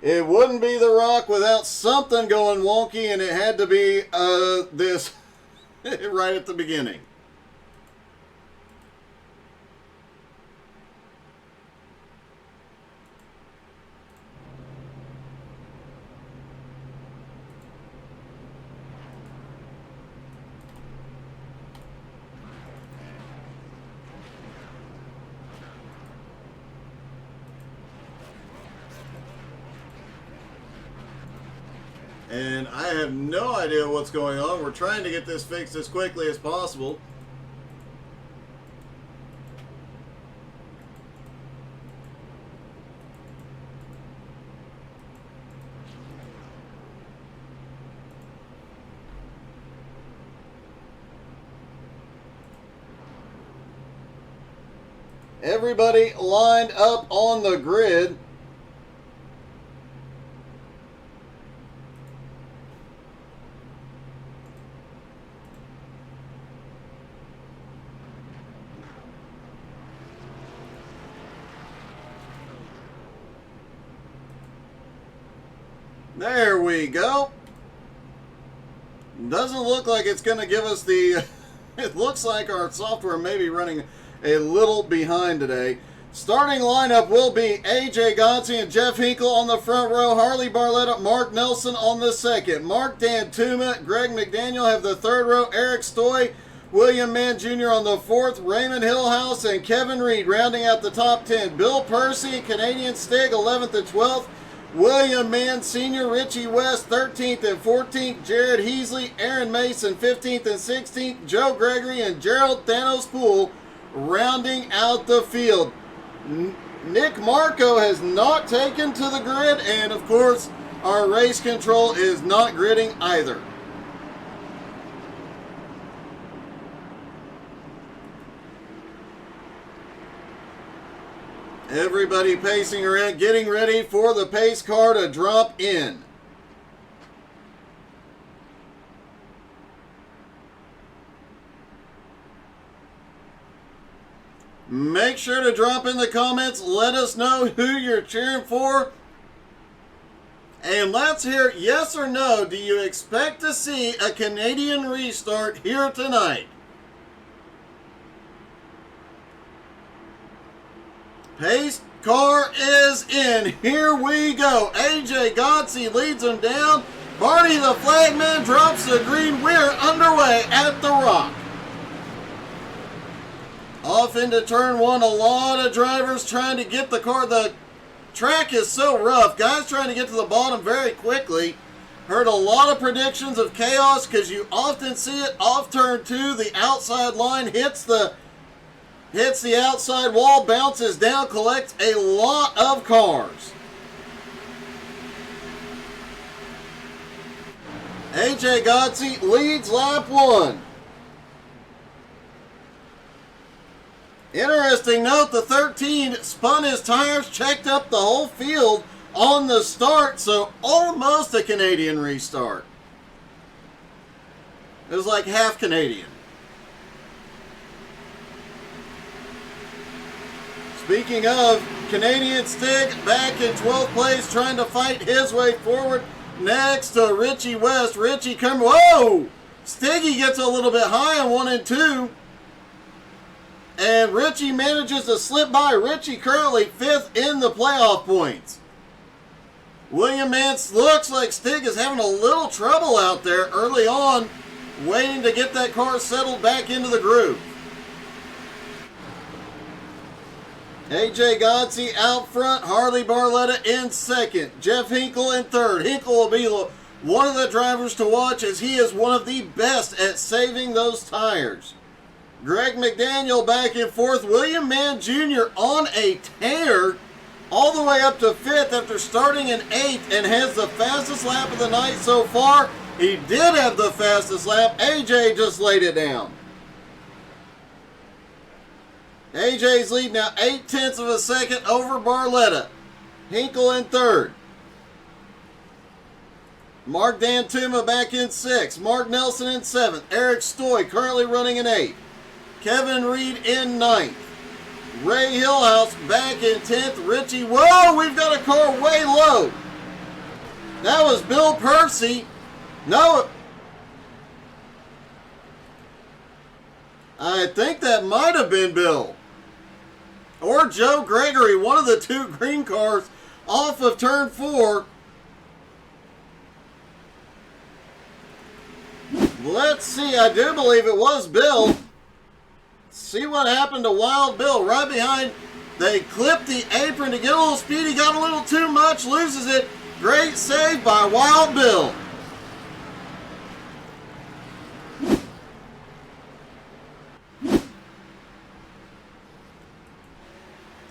It wouldn't be the Rock without something going wonky, and it had to be this right at the beginning. And I have no idea what's going on. We're trying to get this fixed as quickly as possible. Everybody lined up on the grid. There we go. Doesn't look like it's going to give us the... It looks like our software may be running a little behind today. Starting lineup will be AJ Godsey and Jeff Hinkle on the front row. Harley Barletta, Mark Nelson on the second. Mark Dantuma, Greg McDaniel have the third row. Eric Stoy, William Mann Jr. on the fourth. Raymond Hillhouse and Kevin Reed rounding out the top 10. Bill Percy, Canadian Stig, 11th and 12th. William Mann Sr., Richie West, 13th and 14th. Jared Heasley, Aaron Mason, 15th and 16th. Joe Gregory and Gerald Thanos Poole rounding out the field. Nick Marco has not taken to the grid, and of course, our race control is not gridding either. Everybody pacing around, getting ready for the pace car to drop in. Make sure to drop in the comments. Let us know who you're cheering for. And let's hear yes or no. Do you expect to see a Canadian restart here tonight? Pace car is in. Here we go. AJ Godsey leads them down. Barney the flagman drops the green. We're underway at the Rock. Off into turn one. A lot of drivers trying to get the car. The track is so rough. Guys trying to get to the bottom very quickly. Heard a lot of predictions of chaos because you often see it off turn two. The outside line hits the outside wall, bounces down, collects a lot of cars. AJ Godsey leads lap one. Interesting note, the 13 spun his tires, checked up the whole field on the start, so almost a Canadian restart. It was like half Canadian. Speaking of, Canadian Stig back in 12th place, trying to fight his way forward next to Richie West. Richie coming, whoa! Stiggy gets a little bit high on 1 and 2. And Richie manages to slip by. Richie currently 5th in the playoff points. William Mance looks like Stig is having a little trouble out there early on, waiting to get that car settled back into the groove. AJ Godsey out front, Harley Barletta in second, Jeff Hinkle in third. Hinkle will be one of the drivers to watch as he is one of the best at saving those tires. Greg McDaniel back in fourth. William Mann Jr. on a tear all the way up to fifth after starting in eighth and has the fastest lap of the night so far. He did have the fastest lap. AJ just laid it down. AJ's lead now 0.8 of a second over Barletta. Hinkle in third. Mark Dantuma back in sixth. Mark Nelson in seventh. Eric Stoy currently running in eighth. Kevin Reed in ninth. Ray Hillhouse back in 10th. Richie, whoa, we've got a car way low. That was Bill Percy. No. I think that might have been Bill. Or Joe Gregory, one of the two green cars off of turn 4. Let's see. I do believe it was Bill. See what happened to Wild Bill. Right behind. They clipped the apron to get a little speed. He got a little too much. Loses it. Great save by Wild Bill.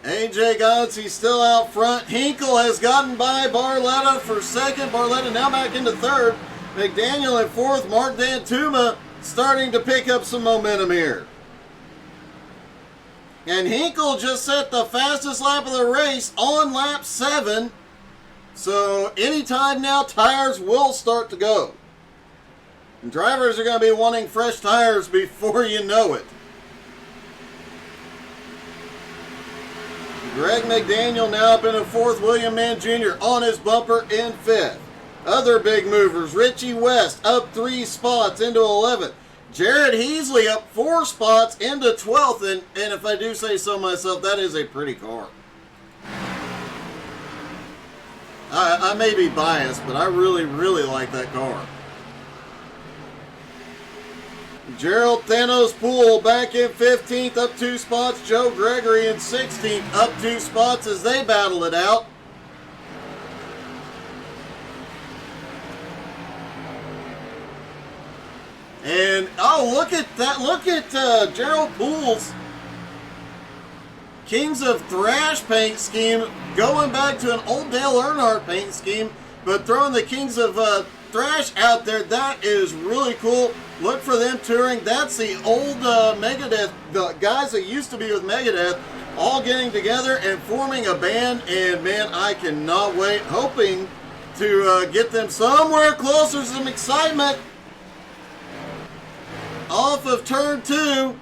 AJ Godsey still out front. Hinkle has gotten by Barletta for second. Barletta now back into third. McDaniel in fourth. Mark Dantuma starting to pick up some momentum here. And Hinkle just set the fastest lap of the race on lap 7. So anytime now, tires will start to go. And drivers are going to be wanting fresh tires before you know it. Greg McDaniel now up in fourth. William Mann Jr. on his bumper in fifth. Other big movers. Richie West up 3 spots into 11th. Jared Heasley up 4 spots into 12th. And if I do say so myself, that is a pretty car. I may be biased, but I really, really like that car. Gerald Thanos Poole back in 15th, up 2 spots. Joe Gregory in 16th, up 2 spots as they battle it out. And, oh, look at that. Look at Gerald Poole's Kings of Thrash paint scheme going back to an old Dale Earnhardt paint scheme, but throwing the Kings of Thrash out there. That is really cool. Look for them touring. That's the old Megadeth, the guys that used to be with Megadeth, all getting together and forming a band. And man, I cannot wait. Hoping to get them somewhere closer to some excitement. Off of turn 2,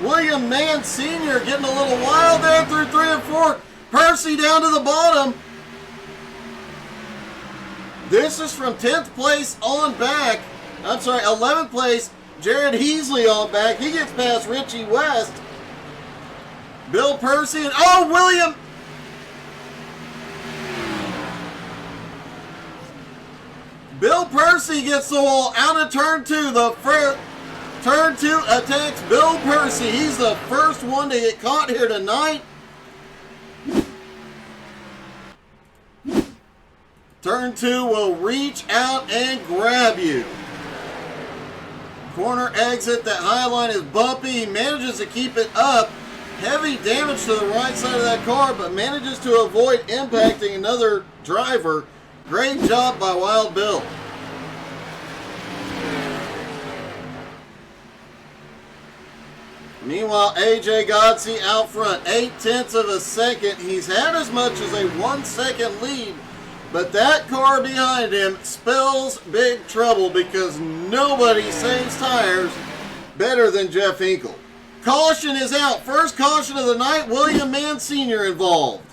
William Mann Sr. getting a little wild there through 3 and 4. Percy down to the bottom. This is from 10th place on back. I'm sorry, 11th place. Jared Heasley on back. He gets past Richie West. Bill Percy and William. Bill Percy gets the wall out of turn 2. The first turn 2 attacks Bill Percy. He's the first one to get caught here tonight. Turn 2 will reach out and grab you. Corner exit. That high line is bumpy. He manages to keep it up. Heavy damage to the right side of that car, but manages to avoid impacting another driver. Great job by Wild Bill. Meanwhile, AJ Godsey out front, 0.8 of a second. He's had as much as a 1 second lead, but that car behind him spells big trouble because nobody saves tires better than Jeff Hinkle. Caution is out. First caution of the night. William Mann Sr. involved.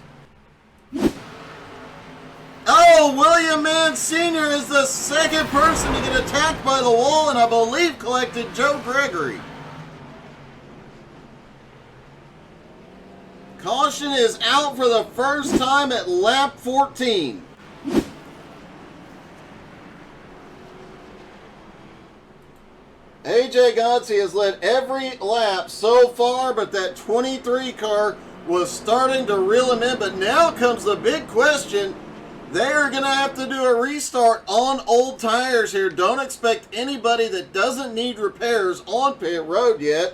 Oh, William Mann Sr. is the second person to get attacked by the wall, and I believe collected Joe Gregory. Caution is out for the first time at lap 14. AJ Godsey has led every lap so far, but that 23 car was starting to reel him in. But now comes the big question. They're going to have to do a restart on old tires here. Don't expect anybody that doesn't need repairs on pit road yet.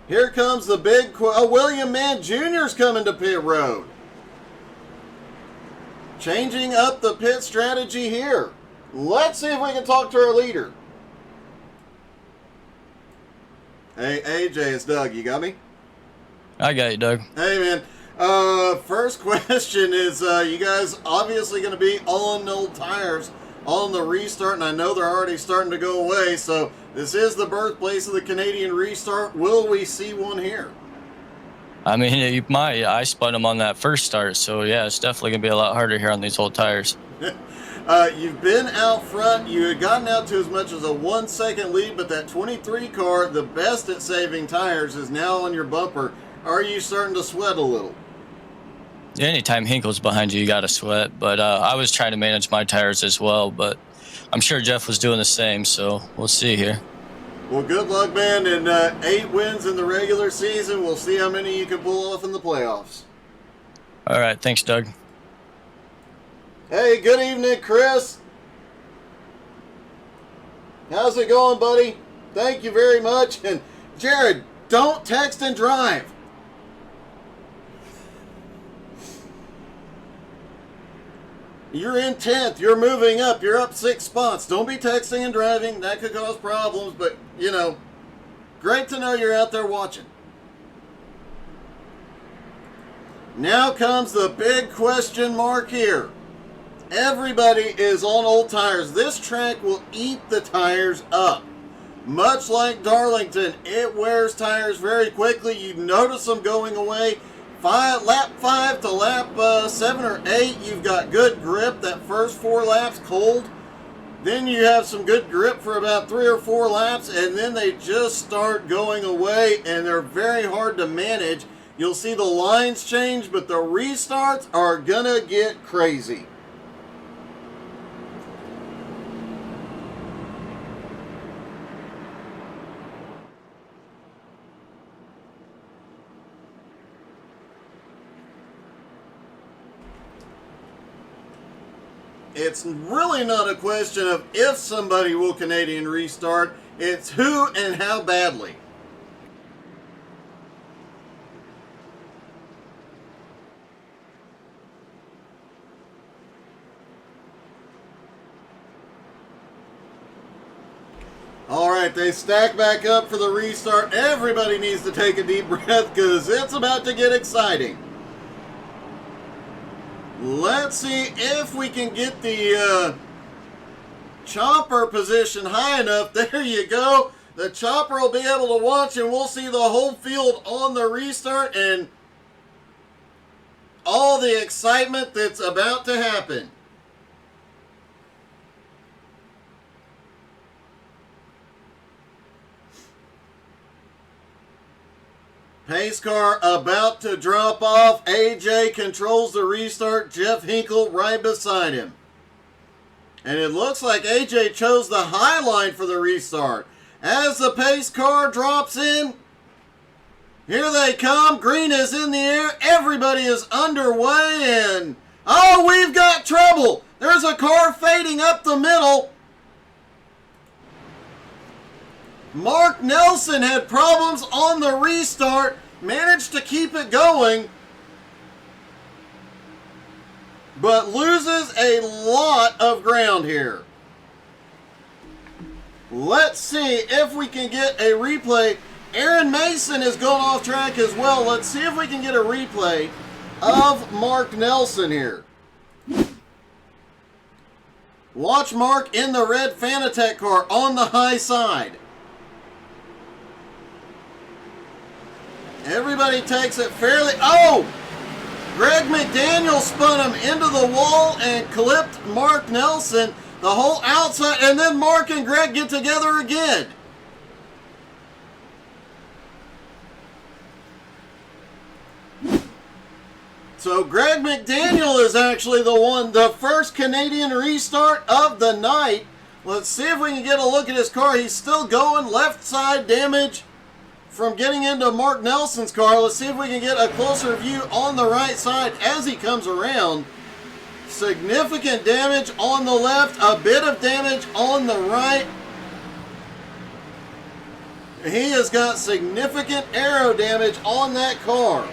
Here comes the big William Mann Jr. is coming to pit road. Changing up the pit strategy here. Let's see if we can talk to our leader. Hey, AJ, it's Doug. You got me? I got you, Doug. Hey, man. First question is, you guys obviously going to be on old tires on the restart, and I know they're already starting to go away, so this is the birthplace of the Canadian restart. Will we see one here? I mean, you might. I spun him on that first start, so yeah, it's definitely going to be a lot harder here on these old tires. You've been out front. You had gotten out to as much as a 1 second lead, but that 23 car, the best at saving tires, is now on your bumper. Are you starting to sweat a little? Yeah, anytime Hinkle's behind you, you got to sweat. But I was trying to manage my tires as well, but I'm sure Jeff was doing the same, so we'll see here. Well, good luck, man, and 8 wins in the regular season. We'll see how many you can pull off in the playoffs. All right, thanks, Doug. Hey, good evening, Chris. How's it going, buddy? Thank you very much. And Jared, don't text and drive. You're in 10th. You're moving up. You're up 6 spots. Don't be texting and driving. That could cause problems, but, you know, great to know you're out there watching. Now comes the big question mark here. Everybody is on old tires. This track will eat the tires up. Much like Darlington, it wears tires very quickly. You notice them going away. Lap 5 to lap 7 or 8, you've got good grip. That first 4 laps cold. Then you have some good grip for about 3 or 4 laps, and then they just start going away, and they're very hard to manage. You'll see the lines change, but the restarts are gonna get crazy. It's really not a question of if somebody will Canadian restart, it's who and how badly. All right, they stack back up for the restart. Everybody needs to take a deep breath because it's about to get exciting. Let's see if we can get the chopper position high enough. There you go. The chopper will be able to watch, and we'll see the whole field on the restart and all the excitement that's about to happen. Pace car about to drop off. AJ controls the restart. Jeff Hinkle right beside him. And it looks like AJ chose the high line for the restart. As the pace car drops in, here they come. Green is in the air. Everybody is underway. And, oh, we've got trouble. There's a car fading up the middle. Mark Nelson had problems on the restart, managed to keep it going, but loses a lot of ground here. Let's see if we can get a replay. Aaron Mason has gone off track as well. Let's see if we can get a replay of Mark Nelson here. Watch Mark in the red Fanatec car on the high side. Everybody takes it fairly. Oh! Greg McDaniel spun him into the wall and clipped Mark Nelson. The whole outside, and then Mark and Greg get together again. So Greg McDaniel is actually the first Canadian restart of the night. Let's see if we can get a look at his car. He's still going, left side damage from getting into Mark Nelson's car. Let's see if we can get a closer view on the right side as he comes around. Significant damage on the left, a bit of damage on the right. He has got significant aero damage on that car.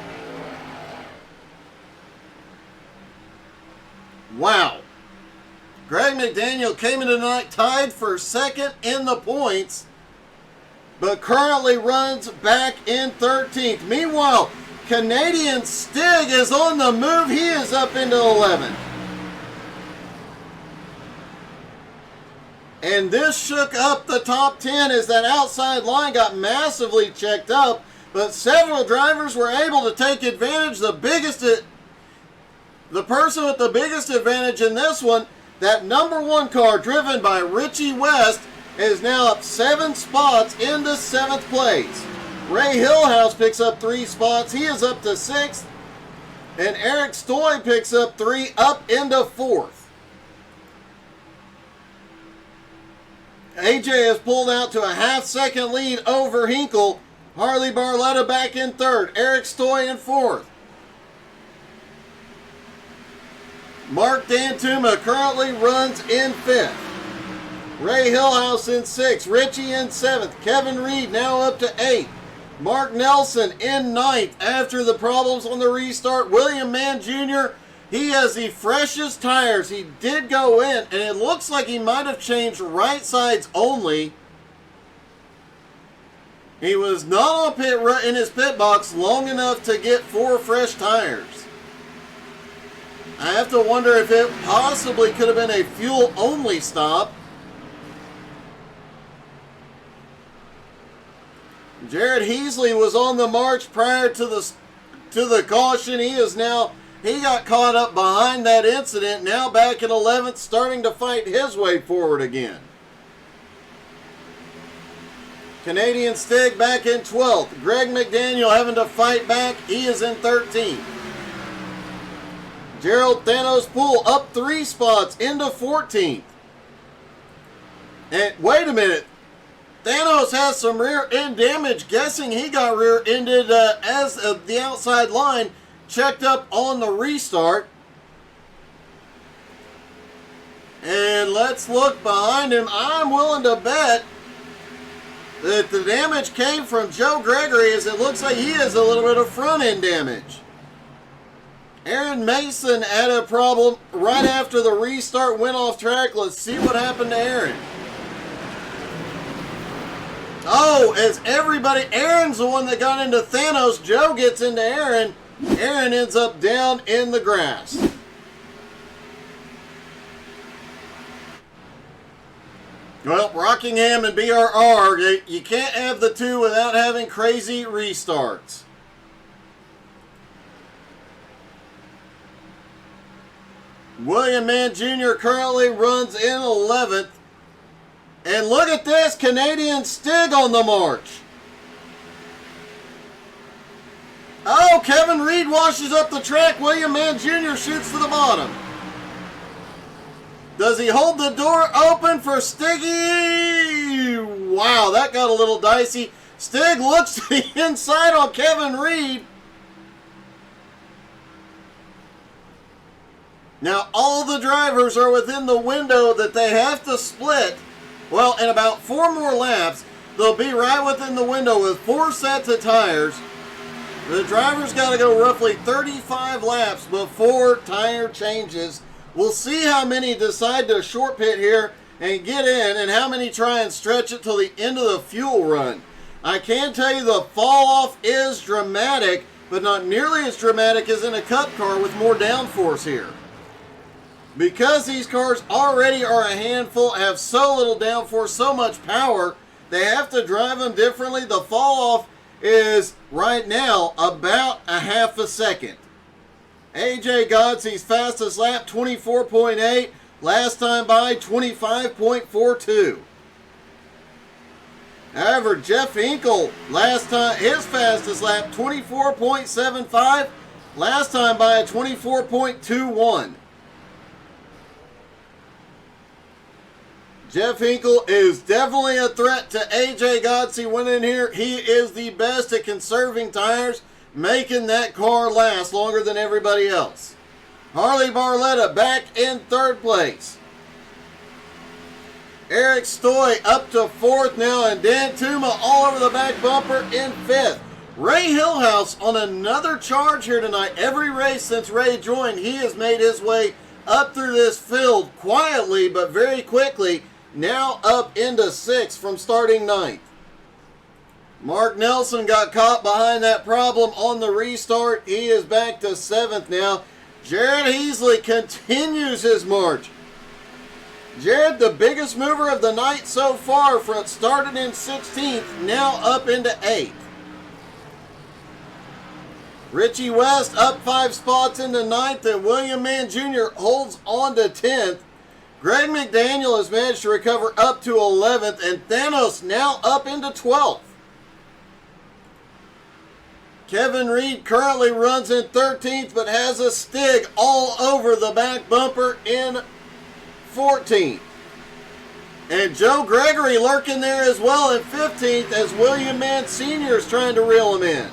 Wow. Greg McDaniel came in tonight tied for second in the points, but currently runs back in 13th. Meanwhile, Canadian Stig is on the move. He is up into 11th. And this shook up the top 10 as that outside line got massively checked up. but several drivers were able to take advantage. The person with the biggest advantage in this one, that number 1 car driven by Richie West, is now up 7 spots into 7th place. Ray Hillhouse picks up 3 spots. He is up to 6th. And Eric Stoy picks up 3, up into 4th. AJ has pulled out to a half-second lead over Hinkle. Harley Barletta back in 3rd. Eric Stoy in 4th. Mark Dantuma currently runs in 5th. Ray Hillhouse in 6th. Richie in 7th. Kevin Reed now up to 8th. Mark Nelson in 9th after the problems on the restart. William Mann Jr., he has the freshest tires. He did go in, and it looks like he might have changed right sides only. He was not on in his pit box long enough to get 4 fresh tires. I have to wonder if it possibly could have been a fuel-only stop. Jared Heasley was on the march prior to the caution. He got caught up behind that incident. Now back in 11th, starting to fight his way forward again. Canadian Stig back in 12th. Greg McDaniel having to fight back. He is in 13th. Gerald Thanos Poole up 3 spots into 14th. And wait a minute. Thanos has some rear end damage. Guessing he got rear ended as the outside line checked up on the restart. And let's look behind him. I'm willing to bet that the damage came from Joe Gregory, as it looks like he has a little bit of front end damage. Aaron Mason had a problem right after the restart went off track. Let's see what happened to Aaron. Oh, as Aaron's the one that got into Thanos. Joe gets into Aaron. Aaron ends up down in the grass. Well, Rockingham and BRR, you can't have the two without having crazy restarts. William Mann Jr. currently runs in 11th. And look at this, Canadian Stig on the march. Oh, Kevin Reed washes up the track. William Mann Jr. shoots to the bottom. Does he hold the door open for Stiggy? Wow, that got a little dicey. Stig looks to the inside on Kevin Reed. Now, all the drivers are within the window that they have to split. Well, in about 4 more laps, they'll be right within the window with 4 sets of tires. The driver's got to go roughly 35 laps before tire changes. We'll see how many decide to short pit here and get in, and how many try and stretch it till the end of the fuel run. I can tell you the fall off is dramatic, but not nearly as dramatic as in a Cup car with more downforce here. Because these cars already are a handful, have so little downforce, so much power, they have to drive them differently. The fall off is right now about a half a second. AJ Godsey's fastest lap, 24.8. Last time by, 25.42. However, Jeff Hinkle, last time, his fastest lap, 24.75. Last time by, 24.21. Jeff Hinkle is definitely a threat to AJ Godsey winning here. He is the best at conserving tires, making that car last longer than everybody else. Harley Barletta back in 3rd place. Eric Stoy up to 4th now, and Dan Tuma all over the back bumper in 5th. Ray Hillhouse on another charge here tonight. Every race since Ray joined, he has made his way up through this field quietly but very quickly. Now up into 6th from starting 9th. Mark Nelson got caught behind that problem on the restart. He is back to 7th now. Jared Heasley continues his march. Jared, the biggest mover of the night so far, started in 16th, now up into 8th. Richie West up 5 spots into 9th, and William Mann Jr. holds on to 10th. Greg McDaniel has managed to recover up to 11th, and Thanos now up into 12th. Kevin Reed currently runs in 13th, but has a Stig all over the back bumper in 14th. And Joe Gregory lurking there as well in 15th as William Mann Sr. is trying to reel him in.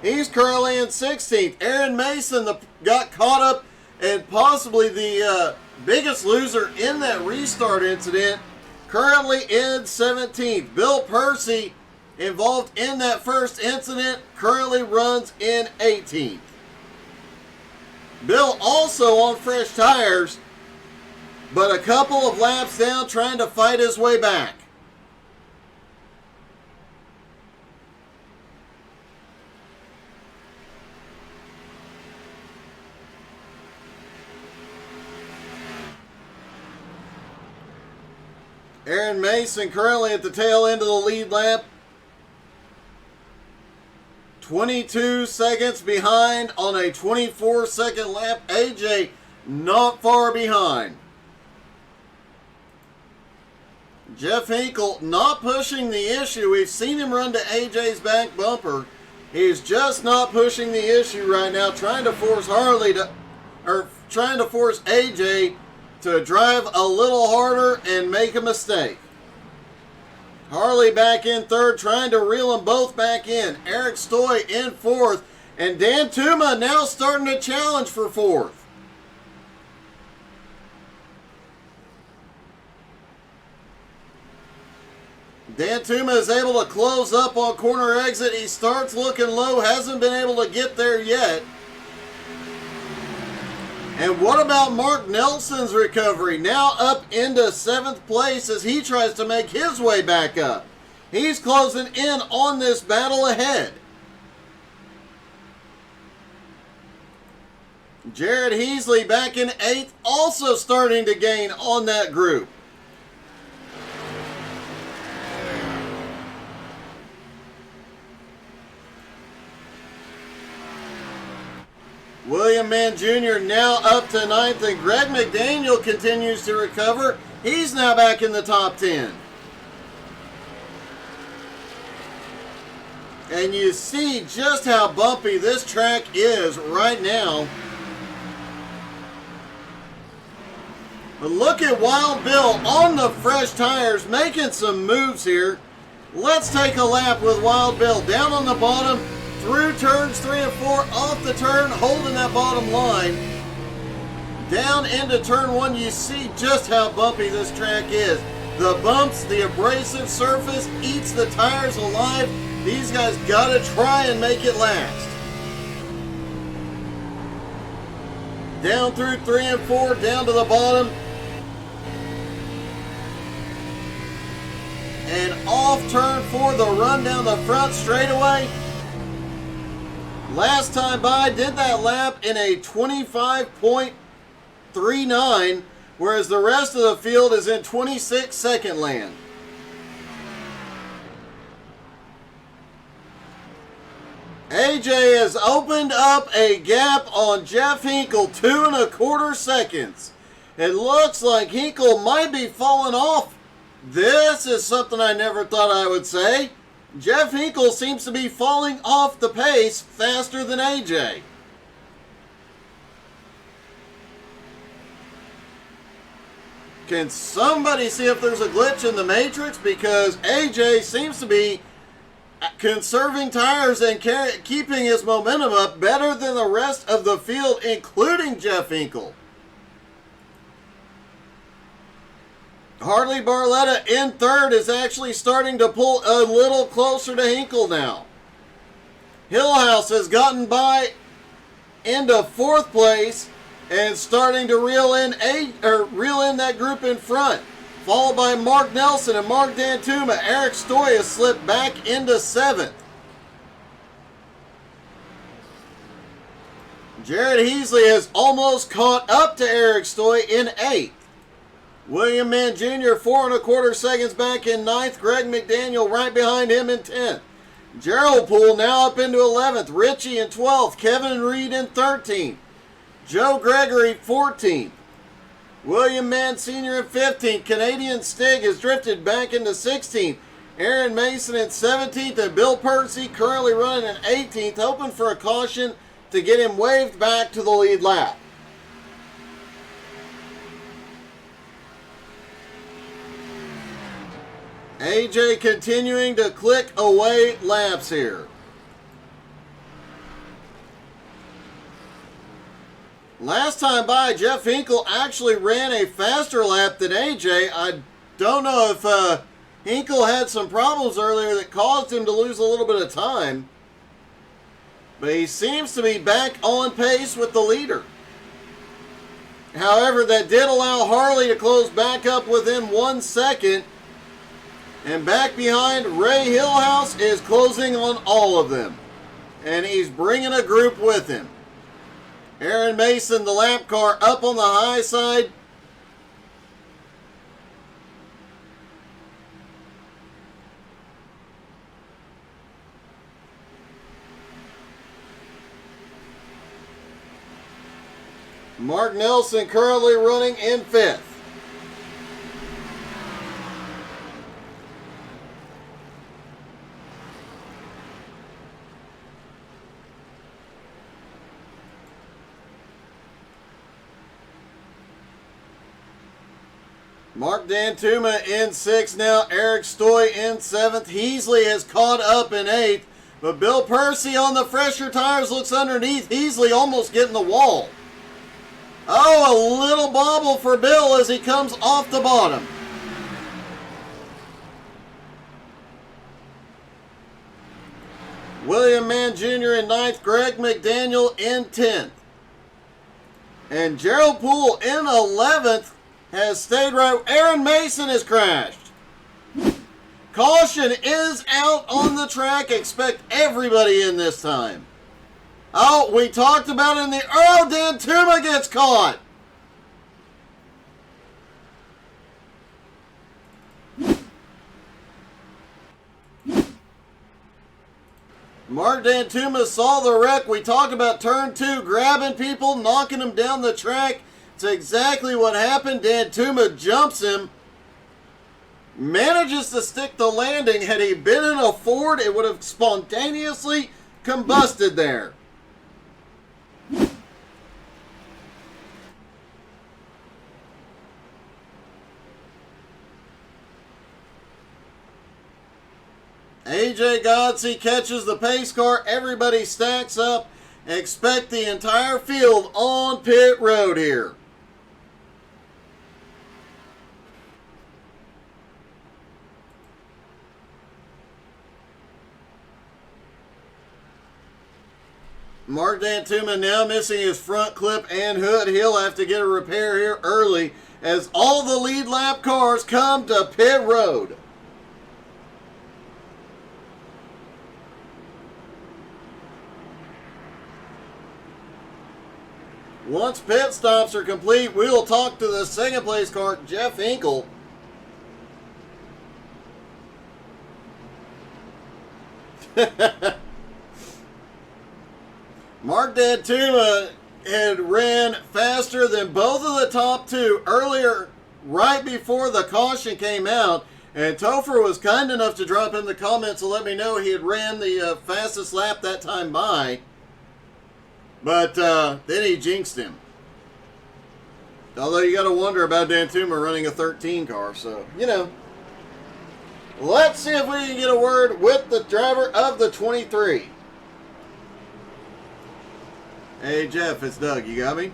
He's currently in 16th. Aaron Mason got caught up and possibly the biggest loser in that restart incident, currently in 17th. Bill Percy, involved in that first incident, currently runs in 18th. Bill also on fresh tires, but a couple of laps down trying to fight his way back. Aaron Mason currently at the tail end of the lead lap. 22 seconds behind on a 24-second lap. AJ not far behind. Jeff Hinkle not pushing the issue. We've seen him run to AJ's back bumper. He's just not pushing the issue right now, trying to force AJ to drive a little harder and make a mistake. Harley back in third, trying to reel them both back in. Eric Stoy in fourth, and Dan Tuma now starting to challenge for fourth. Dan Tuma is able to close up on corner exit. He starts looking low, hasn't been able to get there yet. And what about Mark Nelson's recovery? Now up into 7th place as he tries to make his way back up. He's closing in on this battle ahead. Jared Heasley back in 8th, also starting to gain on that group. William Mann Jr. now up to 9th, and Greg McDaniel continues to recover. He's now back in the top 10. And you see just how bumpy this track is right now. But look at Wild Bill on the fresh tires, making some moves here. Let's take a lap with Wild Bill down on the bottom, through turns 3 and 4, off the turn, holding that bottom line. Down into turn 1, you see just how bumpy this track is. The bumps, the abrasive surface eats the tires alive. These guys gotta try and make it last. Down through 3 and 4, down to the bottom. And off turn 4, the run down the front straightaway. Last time by, did that lap in a 25.39, whereas the rest of the field is in 26 second land. AJ has opened up a gap on Jeff Hinkle, 2 1/4 seconds. It looks like Hinkle might be falling off. This is something I never thought I would say. Jeff Hinkle seems to be falling off the pace faster than AJ. Can somebody see if there's a glitch in the matrix? Because AJ seems to be conserving tires and keeping his momentum up better than the rest of the field, including Jeff Hinkle. Harley Barletta in third is actually starting to pull a little closer to Hinkle now. Hillhouse has gotten by into 4th place and starting to reel in that group in front, followed by Mark Nelson and Mark Dantuma. Eric Stoy has slipped back into 7th. Jared Heasley has almost caught up to Eric Stoy in 8th. William Mann Jr. 4 1/4 seconds back in 9th. Greg McDaniel right behind him in 10th. Gerald Poole now up into 11th. Richie in 12th. Kevin Reed in 13th. Joe Gregory 14th. William Mann Sr. in 15th. Canadian Stig has drifted back into 16th. Aaron Mason in 17th. And Bill Percy currently running in 18th, hoping for a caution to get him waved back to the lead lap. AJ continuing to click away laps here. Last time by, Jeff Hinkle actually ran a faster lap than AJ. I don't know if Hinkle had some problems earlier that caused him to lose a little bit of time. But he seems to be back on pace with the leader. However, that did allow Harley to close back up within 1 second. And back behind, Ray Hillhouse is closing on all of them. And he's bringing a group with him. Aaron Mason, the lap car, up on the high side. Mark Nelson currently running in 5th. Mark Dantuma in 6th now. Eric Stoy in 7th. Heasley has caught up in 8th. But Bill Percy on the fresher tires looks underneath. Heasley almost getting the wall. Oh, a little bobble for Bill as he comes off the bottom. William Mann Jr. in 9th. Greg McDaniel in 10th. And Gerald Poole in 11th. Has stayed right. Aaron Mason has crashed. Caution is out on the track. Expect everybody in this time. Oh, we talked about it in the... Oh, Dantuma gets caught. Mark Dantuma saw the wreck. We talked about turn 2, grabbing people, knocking them down the track. It's exactly what happened. Dantuma jumps him. Manages to stick the landing. Had he been in a Ford, it would have spontaneously combusted there. AJ Godsey catches the pace car. Everybody stacks up. Expect the entire field on pit road here. Mark Dantuma now missing his front clip and hood. He'll have to get a repair here early as all the lead lap cars come to pit road. Once pit stops are complete, we'll talk to the second place car, Jeff Hinkle. Mark Dantuma had ran faster than both of the top two earlier, right before the caution came out. And Topher was kind enough to drop in the comments to let me know he had ran the fastest lap that time by. But then he jinxed him. Although you got to wonder about Dantuma running a 13 car. So, you know. Let's see if we can get a word with the driver of the 23. Hey, Jeff, it's Doug. You got me?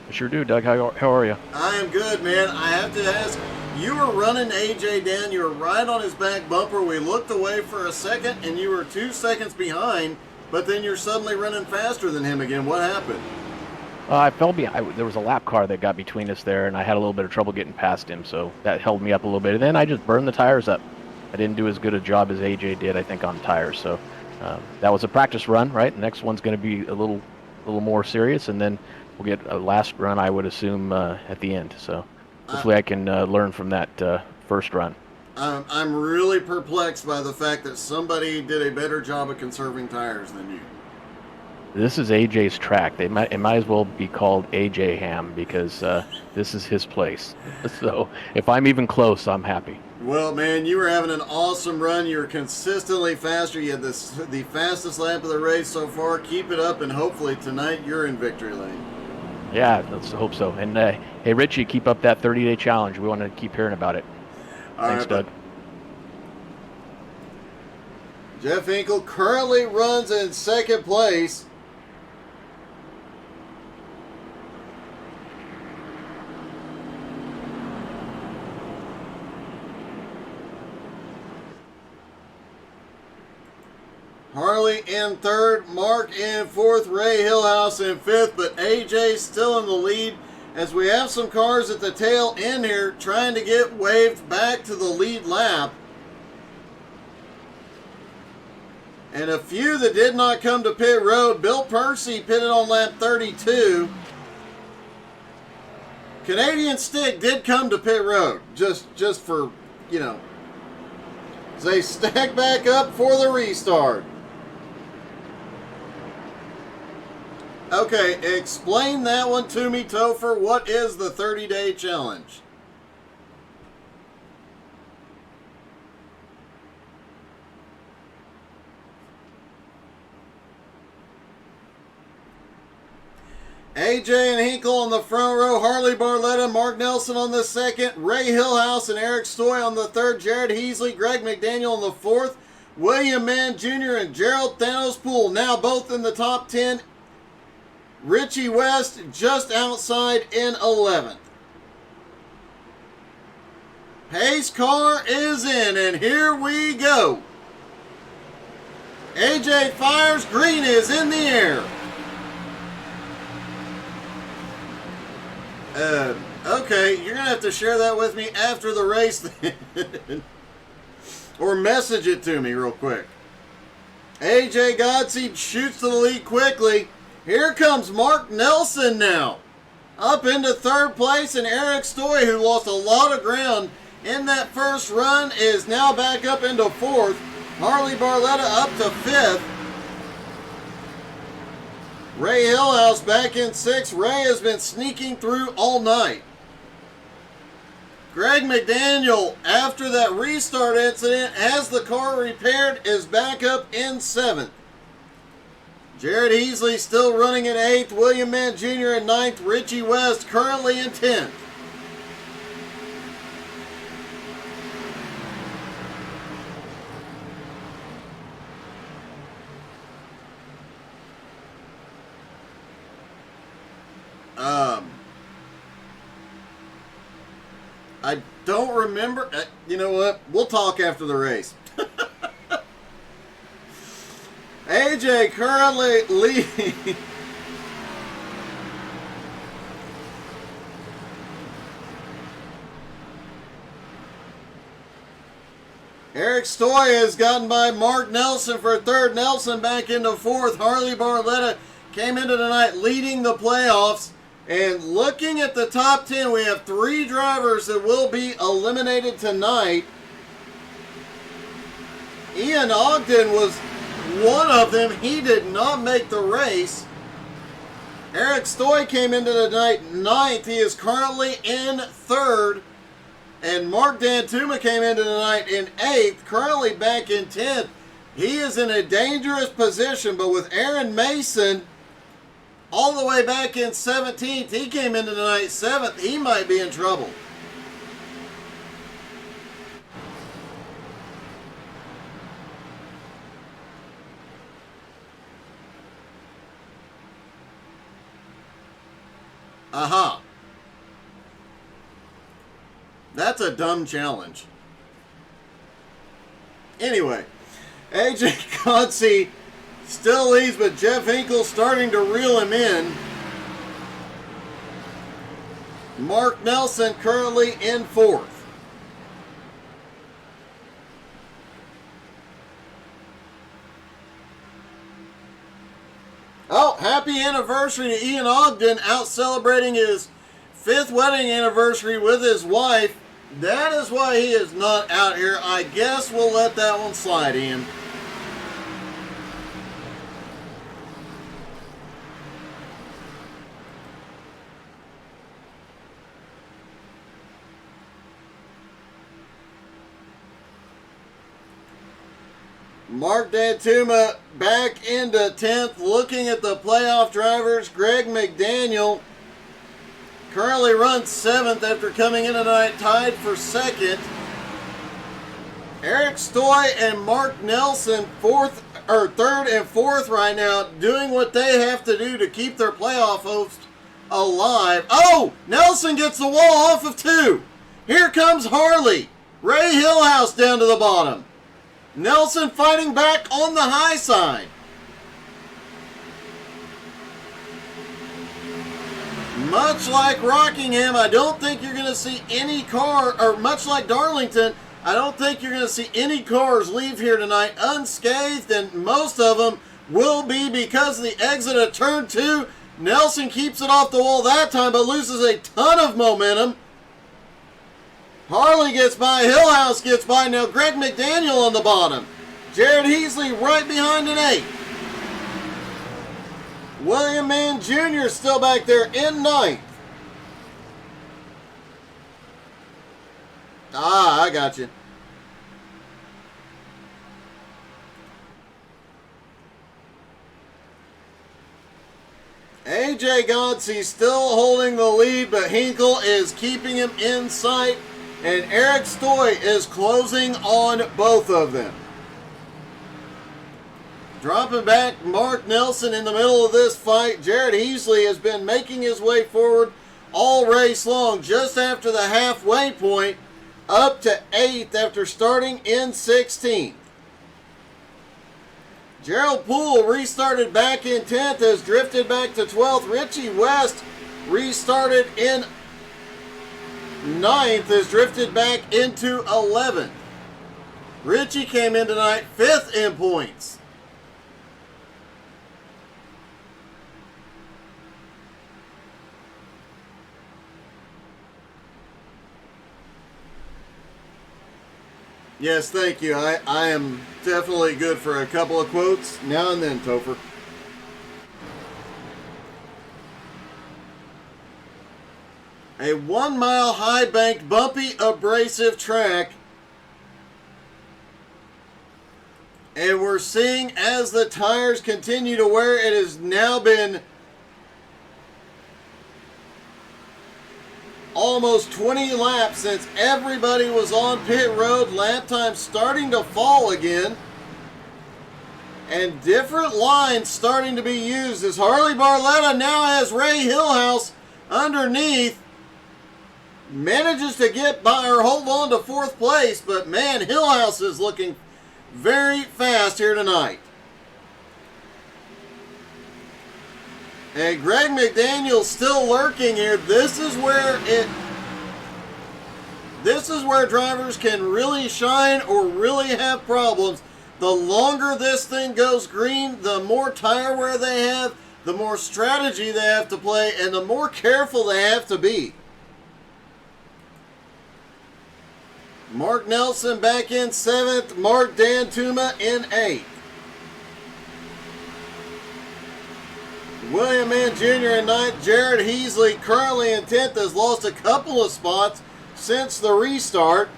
I sure do, Doug. How are you? I am good, man. I have to ask, you were running AJ down. You were right on his back bumper. We looked away for a second, and you were 2 seconds behind, but then you're suddenly running faster than him again. What happened? I fell behind. There was a lap car that got between us there, and I had a little bit of trouble getting past him, so that held me up a little bit. And then I just burned the tires up. I didn't do as good a job as AJ did, I think, on tires. So that was a practice run, right? The next one's going to be a little more serious, and then we'll get a last run, I would assume, at the end. So hopefully I can learn from that first run. I'm really perplexed by the fact that somebody did a better job of conserving tires than you. This is AJ's track. It might as well be called AJ Ham because this is his place. So if I'm even close, I'm happy. Well, man, you were having an awesome run. You were consistently faster. You had the fastest lap of the race so far. Keep it up, and hopefully tonight you're in victory lane. Yeah, let's hope so. And hey, Richie, keep up that 30-day challenge. We want to keep hearing about it. Thanks, Doug. Jeff Hinkle currently runs in second place. Harley in third, Mark in fourth, Ray Hillhouse in fifth, but AJ still in the lead as we have some cars at the tail end here trying to get waved back to the lead lap. And a few that did not come to pit road. Bill Percy pitted on lap 32. Canadian Stick did come to pit road, just for, you know, as they stack back up for the restart. Okay, explain that one to me, Topher. What is the 30-day challenge? AJ and Hinkle on the front row, Harley Barletta, Mark Nelson on the second, Ray Hillhouse and Eric Stoy on the third, Jared Heasley, Greg McDaniel on the fourth, William Mann Jr. and Gerald Thanos Poole now both in the top 10. Richie West just outside in 11th. Pace car is in, and here we go. AJ fires, green is in the air. Okay, you're going to have to share that with me after the race then. Or message it to me real quick. AJ Godsey shoots to the lead quickly. Here comes Mark Nelson now. Up into third place, and Eric Stoy, who lost a lot of ground in that first run, is now back up into fourth. Harley Barletta up to fifth. Ray Hillhouse back in sixth. Ray has been sneaking through all night. Greg McDaniel, after that restart incident, has the car repaired, is back up in seventh. Jared Heasley still running in 8th. William Mann Jr. in 9th. Richie West currently in 10th. I don't remember. You know what? We'll talk after the race. AJ currently leading. Eric Stoy has gotten by Mark Nelson for third. Nelson back into fourth. Harley Barletta came into tonight leading the playoffs. And looking at the top 10, we have 3 drivers that will be eliminated tonight. Ian Ogden was one of them. He did not make the race. Eric Stoy came into the night 9th. He is currently in 3rd. And Mark Dantuma came into the night in 8th, currently back in 10th. He is in a dangerous position, but with Aaron Mason all the way back in 17th, he came into the night 7th. He might be in trouble. Aha. That's a dumb challenge. Anyway, AJ Godsey still leads, but Jeff Hinkle starting to reel him in. Mark Nelson currently in 4th. Oh, happy anniversary to Ian Ogden, out celebrating his 5th wedding anniversary with his wife. That is why he is not out here. I guess we'll let that one slide, Ian. Mark Dantuma back into 10th. Looking at the playoff drivers, Greg McDaniel currently runs 7th after coming in tonight, tied for 2nd. Eric Stoy and Mark Nelson 3rd and 4th right now, doing what they have to do to keep their playoff hopes alive. Oh, Nelson gets the wall off of 2. Here comes Harley. Ray Hillhouse down to the bottom. Nelson fighting back on the high side. Much like Rockingham, I don't think you're going to see any car, or much like Darlington, I don't think you're going to see any cars leave here tonight unscathed, and most of them will be because of the exit of turn 2. Nelson keeps it off the wall that time, but loses a ton of momentum. Harley gets by, Hillhouse gets by, now Greg McDaniel on the bottom. Jared Heasley right behind an 8. William Mann Jr. still back there in 9th. Ah, I got you. AJ Godsey still holding the lead, but Hinkle is keeping him in sight, and Eric Stoy is closing on both of them. Dropping back Mark Nelson in the middle of this fight. Jared Heasley has been making his way forward all race long, just after the halfway point, up to 8th after starting in 16th. Gerald Poole restarted back in 10th, has drifted back to 12th. Richie West restarted in 9th, has drifted back into 11th. Richie came in tonight 5th in points. Yes, thank you. I am definitely good for a couple of quotes now and then, Topher. A 1 mile high banked, bumpy, abrasive track. And we're seeing as the tires continue to wear, it has now been almost 20 laps since everybody was on pit road. Lap time starting to fall again. And different lines starting to be used as Harley Barletta now has Ray Hillhouse underneath. Manages to get by or hold on to 4th place, but man, Hillhouse is looking very fast here tonight. And Greg McDaniel still lurking here. This is where drivers can really shine or really have problems. The longer this thing goes green, the more tire wear they have, the more strategy they have to play, and the more careful they have to be. Mark Nelson back in 7th, Mark Dantuma in 8th. William Mann Jr. in 9th. Jared Heasley currently in 10th, has lost a couple of spots since the restart.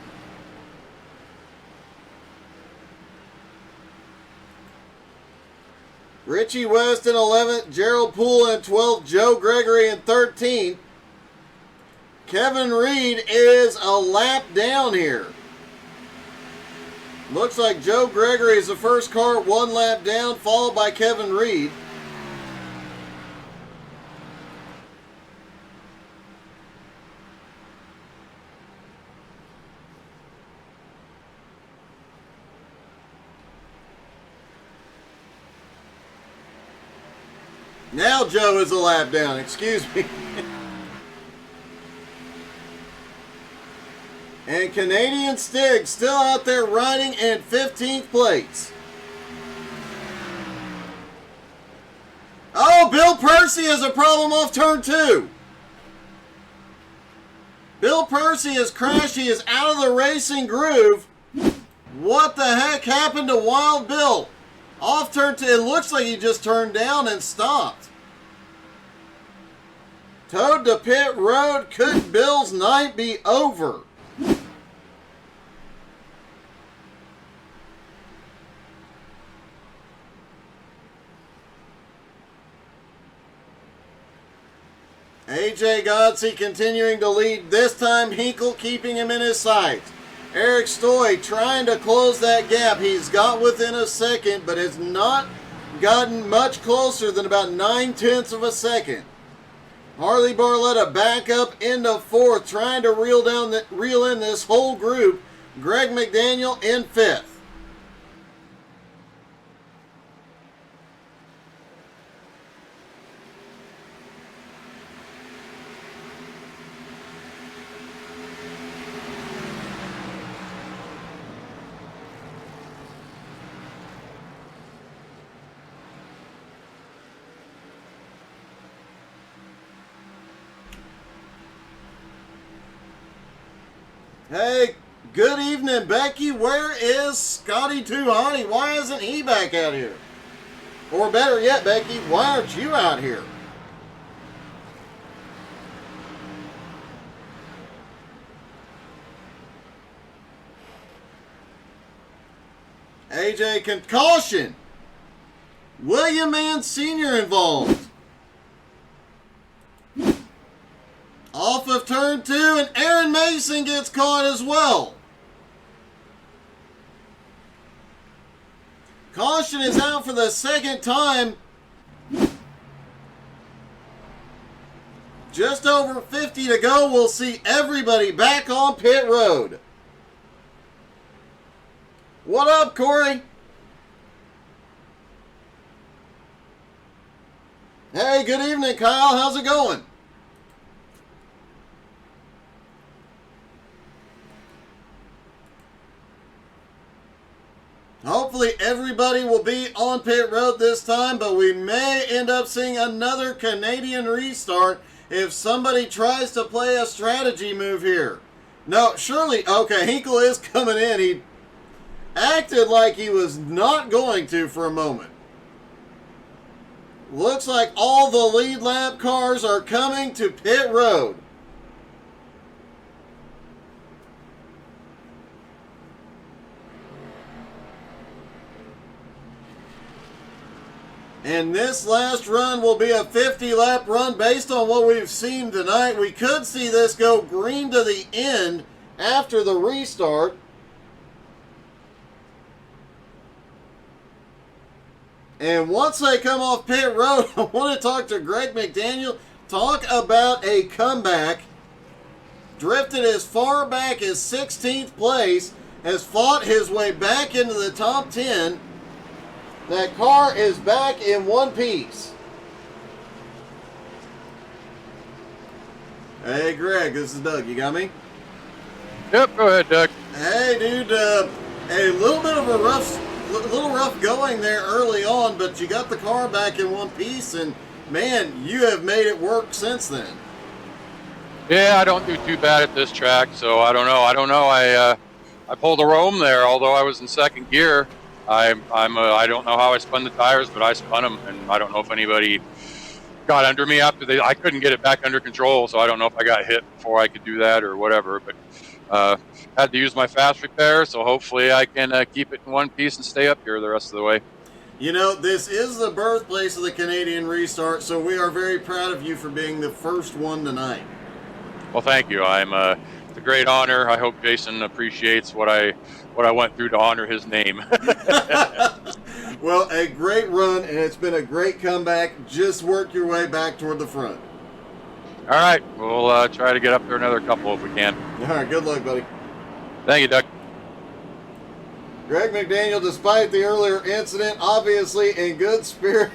Richie West in 11th, Gerald Poole in 12th, Joe Gregory in 13th. Kevin Reed is a lap down here. Looks like Joe Gregory is the first car 1 lap down, followed by Kevin Reed. Now Joe is a lap down, excuse me. And Canadian Stig still out there riding in 15th place. Oh, Bill Percy has a problem off turn 2. Bill Percy has crashed. He is out of the racing groove. What the heck happened to Wild Bill? Off turn two. It looks like he just turned down and stopped. Towed to pit road. Could Bill's night be over? AJ Godsey continuing to lead. This time Hinkle keeping him in his sights. Eric Stoy trying to close that gap. He's got within a second, but has not gotten much closer than about 9/10 of a second. Harley Barletta back up into fourth, trying to reel in this whole group. Greg McDaniel in fifth. Hey, good evening, Becky. Where is Scotty Too Hottie? Why isn't he back out here? Or better yet, Becky, why aren't you out here? AJ can caution. William Mann Sr. involved. Off of turn two, and Aaron Mason gets caught as well. Caution is out for the second time. Just over 50 to go. We'll see everybody back on pit road. What up, Corey? Hey, good evening, Kyle. How's it going? Hopefully everybody will be on pit road this time, but we may end up seeing another Canadian restart if somebody tries to play a strategy move here. No, surely, okay, Hinkle is coming in. He acted like he was not going to for a moment. Looks like all the lead lap cars are coming to pit road. And this last run will be a 50-lap run based on what we've seen tonight. We could see this go green to the end after the restart. And once they come off pit road, I want to talk to Greg McDaniel, talk about a comeback. Drifted as far back as 16th place, has fought his way back into the top 10. That car is back in one piece. Hey, Greg, this is Doug. You got me? Yep, go ahead, Doug. Hey, dude. A little bit of a rough going there early on, but you got the car back in one piece, and man, you have made it work since then. Yeah, I don't do too bad at this track, so I don't know. I pulled a roam there, although I was in second gear. I don't know how I spun the tires, but I spun them, and I don't know if anybody got under me after I couldn't get it back under control, so I don't know if I got hit before I could do that or whatever, but had to use my fast repair, so hopefully I can keep it in one piece and stay up here the rest of the way. You know, this is the birthplace of the Canadian restart, so we are very proud of you for being the first one tonight. Well, thank you. It's a great honor. I hope Jason appreciates what I went through to honor his name. Well, a great run, and it's been a great comeback. Just work your way back toward the front. All right. We'll try to get up there another couple if we can. All right, good luck, buddy. Thank you, Doug. Greg McDaniel, despite the earlier incident, obviously in good spirits.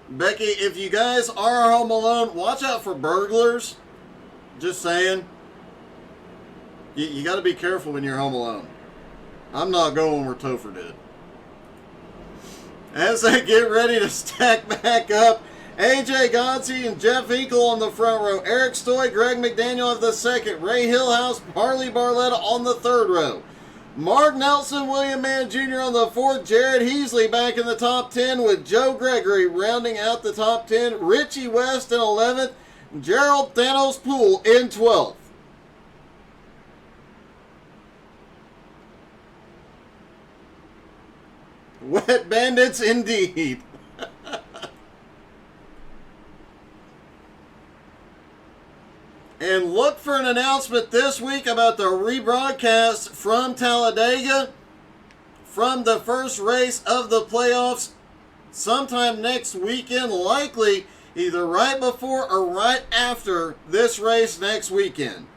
Becky, if you guys are home alone, watch out for burglars. Just saying. You got to be careful when you're home alone. I'm not going where Topher did. As they get ready to stack back up, AJ Gonsey and Jeff Hinkle on the front row. Eric Stoy, Greg McDaniel of the second. Ray Hillhouse, Harley Barletta on the third row. Mark Nelson, William Mann Jr. on the fourth. Jared Heasley back in the top 10 with Joe Gregory rounding out the top 10. Richie West in 11th. Gerald Thanos Poole in 12th. Wet bandits indeed. And look for an announcement this week about the rebroadcast from Talladega from the first race of the playoffs sometime next weekend, likely either right before or right after this race next weekend.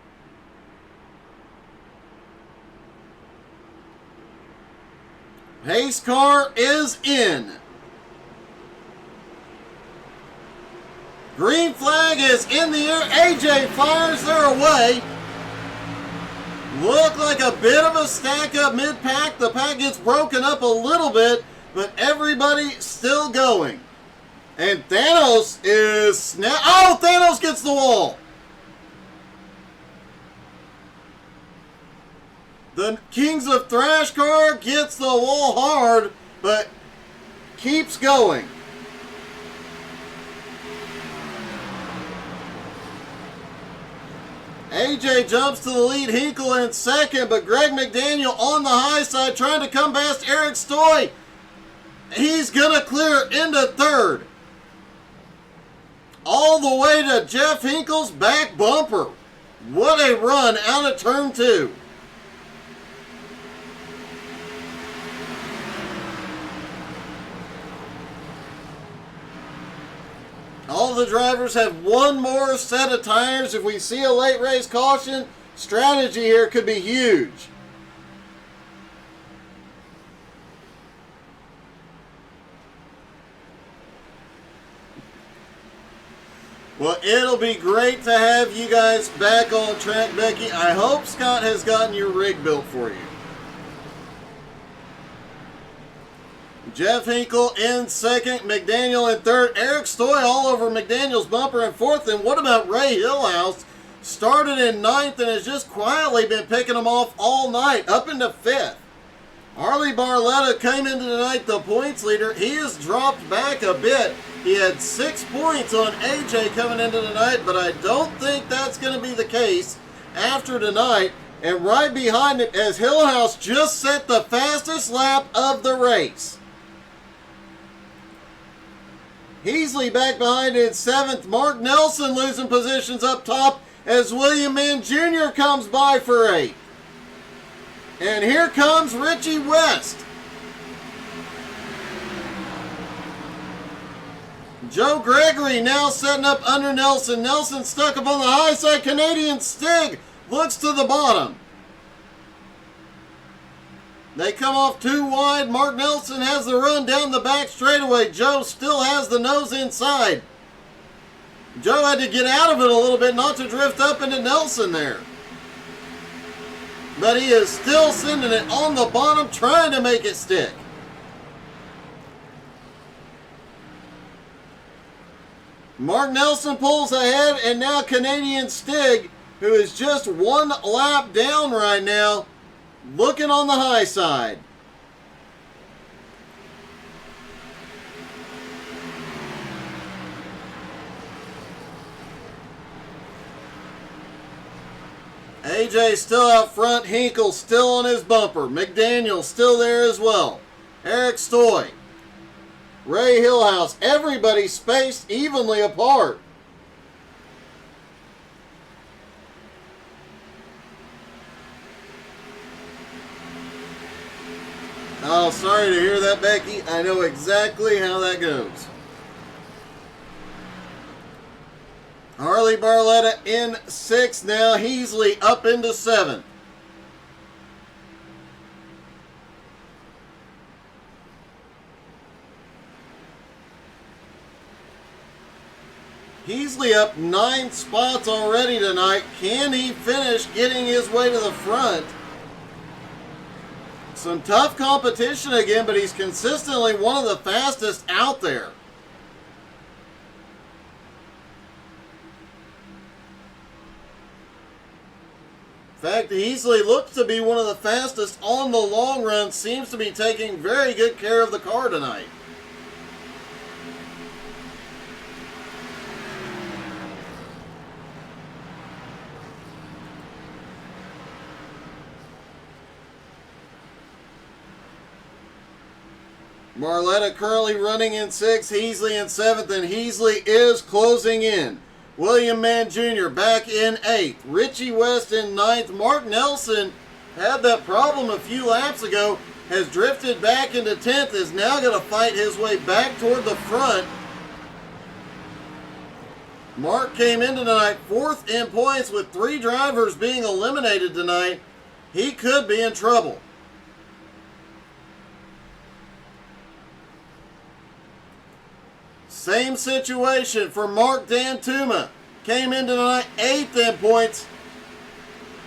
Pace car is in. Green flag is in the air. AJ fires their away. Look like a bit of a stack up mid-pack. The pack gets broken up a little bit, but everybody still going. And Thanos is oh, Thanos gets the wall. The Kings of Thrash car gets the wall hard, but keeps going. AJ jumps to the lead, Hinkle in second, but Greg McDaniel on the high side trying to come past Eric Stoy. He's going to clear into third. All the way to Jeff Hinkle's back bumper. What a run out of turn 2. All the drivers have one more set of tires. If we see a late race caution, strategy here could be huge. Well, it'll be great to have you guys back on track, Becky. I hope Scott has gotten your rig built for you. Jeff Hinkle in second, McDaniel in third, Eric Stoy all over McDaniel's bumper in fourth. And what about Ray Hillhouse? Started in ninth and has just quietly been picking them off all night, up into fifth. Harley Barletta came into tonight the points leader. He has dropped back a bit. He had 6 points on AJ coming into tonight, but I don't think that's going to be the case after tonight. And right behind it, as Hillhouse just set the fastest lap of the race. Heasley back behind in seventh. Mark Nelson losing positions up top as William Mann Jr. comes by for eighth. And here comes Richie West. Joe Gregory now setting up under Nelson. Nelson stuck up on the high side. Canadian Stig looks to the bottom. They come off too wide. Mark Nelson has the run down the back straightaway. Joe still has the nose inside. Joe had to get out of it a little bit not to drift up into Nelson there. But he is still sending it on the bottom, trying to make it stick. Mark Nelson pulls ahead, and now Canadian Stig, who is just one lap down right now, looking on the high side. AJ still out front. Hinkle still on his bumper. McDaniel still there as well. Eric Stoy. Ray Hillhouse. Everybody spaced evenly apart. Oh, sorry to hear that, Becky. I know exactly how that goes. Harley Barletta in sixth now. Heasley up into seventh. Heasley up 9 spots already tonight. Can he finish getting his way to the front? Some tough competition again, but he's consistently one of the fastest out there. In fact, Heasley looks to be one of the fastest on the long run. Seems to be taking very good care of the car tonight. Marletta currently running in 6th, Heasley in 7th, and Heasley is closing in. William Mann Jr. back in 8th. Richie West in 9th. Mark Nelson had that problem a few laps ago, has drifted back into 10th, is now going to fight his way back toward the front. Mark came in tonight 4th in points with 3 drivers being eliminated tonight. He could be in trouble. Same situation for Mark Dantuma. Came in tonight 8th in points.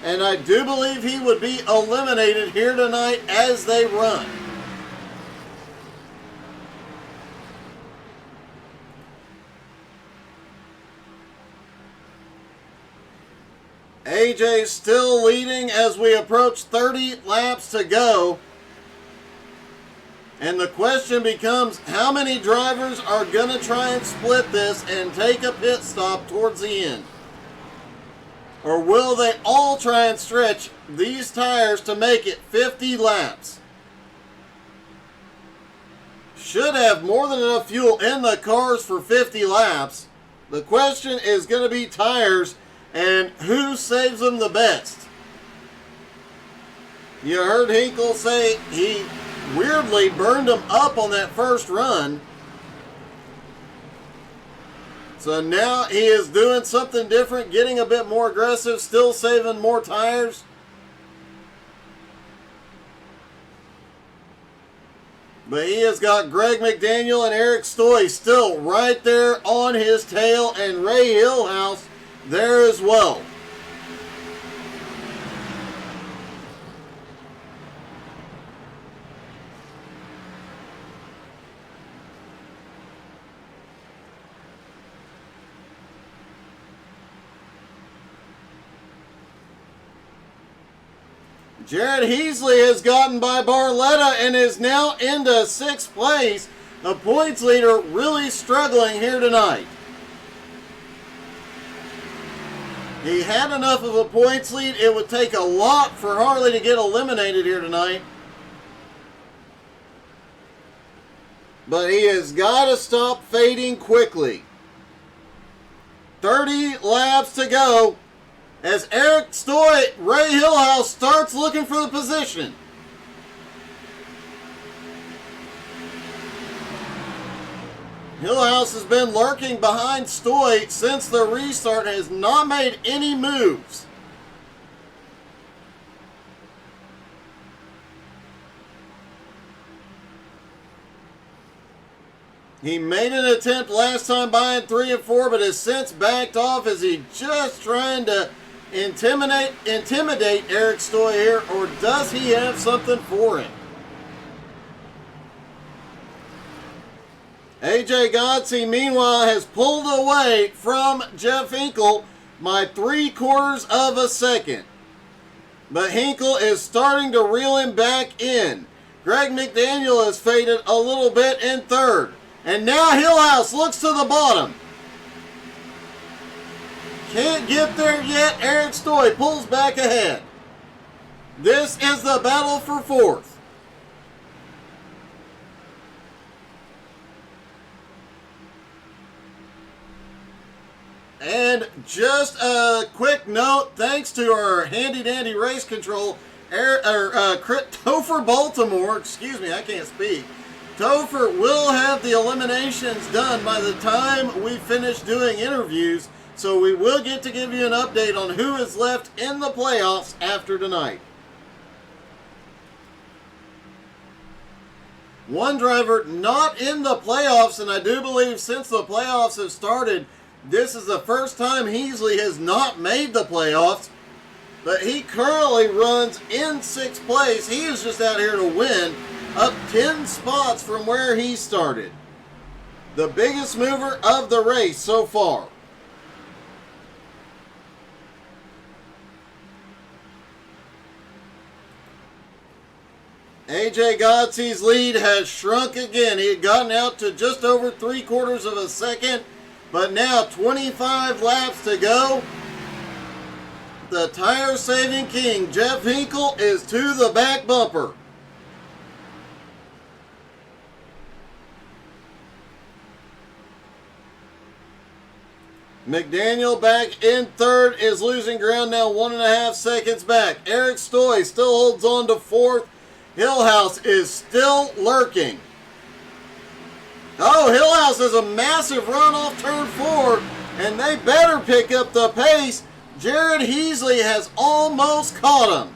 And I do believe he would be eliminated here tonight as they run. AJ still leading as we approach 30 laps to go. And the question becomes, how many drivers are going to try and split this and take a pit stop towards the end? Or will they all try and stretch these tires to make it 50 laps? Should have more than enough fuel in the cars for 50 laps. The question is going to be tires and who saves them the best. You heard Hinkle say he weirdly burned them up on that first run. So now he is doing something different, getting a bit more aggressive, still saving more tires. But he has got Greg McDaniel and Eric Stoy still right there on his tail, and Ray Hillhouse there as well. Jared Heasley has gotten by Barletta and is now into 6th place. The points leader really struggling here tonight. He had enough of a points lead. It would take a lot for Harley to get eliminated here tonight. But he has got to stop fading quickly. 30 laps to go. As Eric Stoy, Ray Hillhouse starts looking for the position. Hillhouse has been lurking behind Stoy since the restart, has not made any moves. He made an attempt last time by in 3 and 4, but has since backed off. Is he just trying to intimidate Eric Stoy here, or does he have something for him? AJ Godsey, meanwhile, has pulled away from Jeff Hinkle by 3/4 of a second. But Hinkle is starting to reel him back in. Greg McDaniel has faded a little bit in 3rd. And now Hillhouse looks to the bottom. Can't get there yet. Eric Stoy pulls back ahead. This is the battle for 4th. And just a quick note, thanks to our handy-dandy race control, Topher Baltimore, excuse me, I can't speak. Topher will have the eliminations done by the time we finish doing interviews, so we will get to give you an update on who is left in the playoffs after tonight. One driver not in the playoffs, and I do believe since the playoffs have started, This is the first time Heasley has not made the playoffs, but he currently runs in 6th place. He is just out here to win, up 10 spots from where he started. The biggest mover of the race so far. AJ Godsey's lead has shrunk again. He had gotten out to just over 3/4 of a second, but now 25 laps to go. The tire-saving king, Jeff Hinkle, is to the back bumper. McDaniel back in 3rd, is losing ground now, 1.5 seconds back. Eric Stoy still holds on to 4th. Hillhouse is still lurking. Oh, Hillhouse has a massive run off turn 4, and they better pick up the pace. Jared Heasley has almost caught him.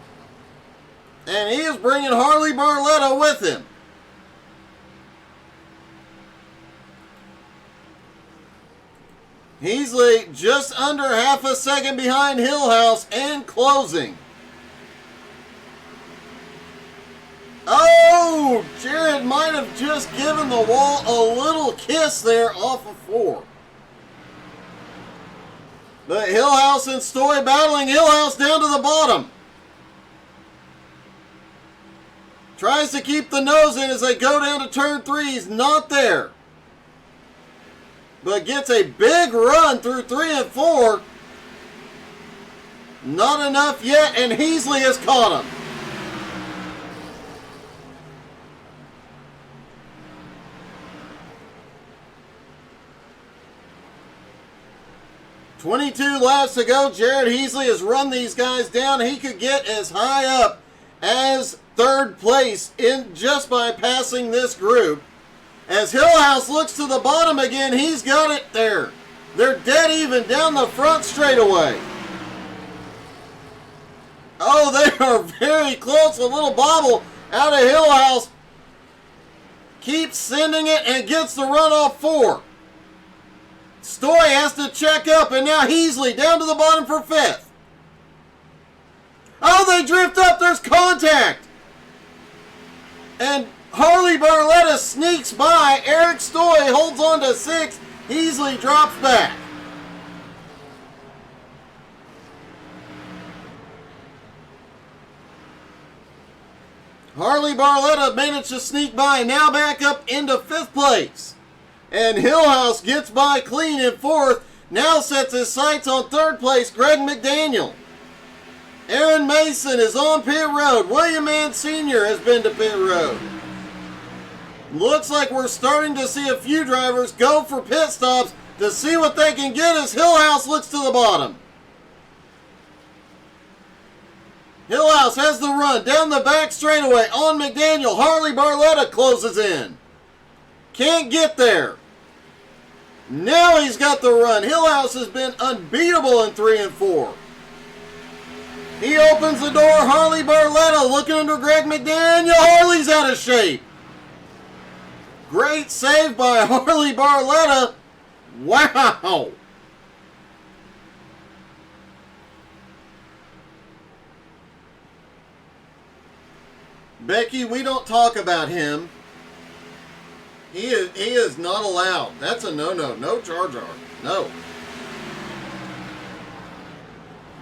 And he is bringing Harley Barletta with him. Heasley just under half a second behind Hillhouse and closing. Oh, Jared might have just given the wall a little kiss there off of 4. But Hillhouse and Stoy battling. Hillhouse down to the bottom. Tries to keep the nose in as they go down to turn 3. He's not there. But gets a big run through 3 and 4. Not enough yet, and Heasley has caught him. "22 laps to go. Jared Heasley has run these guys down. He could get as high up as 3rd place in just by passing this group. As Hillhouse looks to the bottom again, he's got it there. They're dead even down the front straightaway. Oh, they are very close. A little bobble out of Hillhouse. Keeps sending it and gets the run off 4. Stoy has to check up, and now Heasley down to the bottom for 5th. Oh, they drift up. There's contact. And Harley Barletta sneaks by. Eric Stoy holds on to 6th. Heasley drops back. Harley Barletta managed to sneak by, now back up into 5th place. And Hillhouse gets by clean in 4th. Now sets his sights on 3rd place, Greg McDaniel. Aaron Mason is on pit road. William Mann Sr. has been to pit road. Looks like we're starting to see a few drivers go for pit stops to see what they can get as Hillhouse looks to the bottom. Hillhouse has the run down the back straightaway on McDaniel. Harley Barletta closes in. Can't get there. Now he's got the run. Hillhouse has been unbeatable in 3 and 4. He opens the door. Harley Barletta looking under Greg McDaniel. Harley's out of shape. Great save by Harley Barletta. Wow. Becky, we don't talk about him. He is not allowed. That's a no-no. No Jar Jar. No.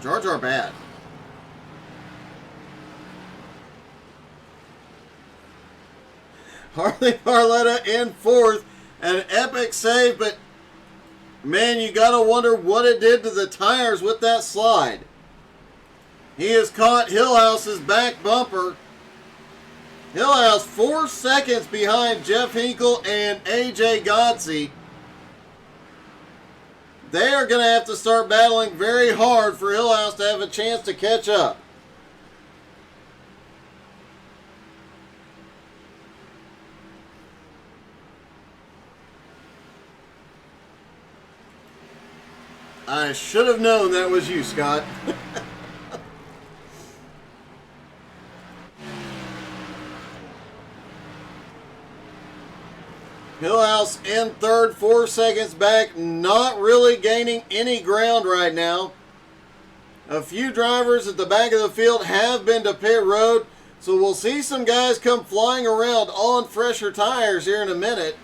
Jar Jar bad. Harley Barletta in 4th. An epic save, but man, you gotta wonder what it did to the tires with that slide. He has caught Hillhouse's back bumper. Hillhouse 4 seconds behind Jeff Hinkle and AJ Godsey. They are going to have to start battling very hard for Hillhouse to have a chance to catch up. I should have known that was you, Scott. Hillhouse Hillhouse in third, 4 seconds back, not really gaining any ground right now. A few drivers at the back of the field have been to pit road, so we'll see some guys come flying around on fresher tires here in a minute.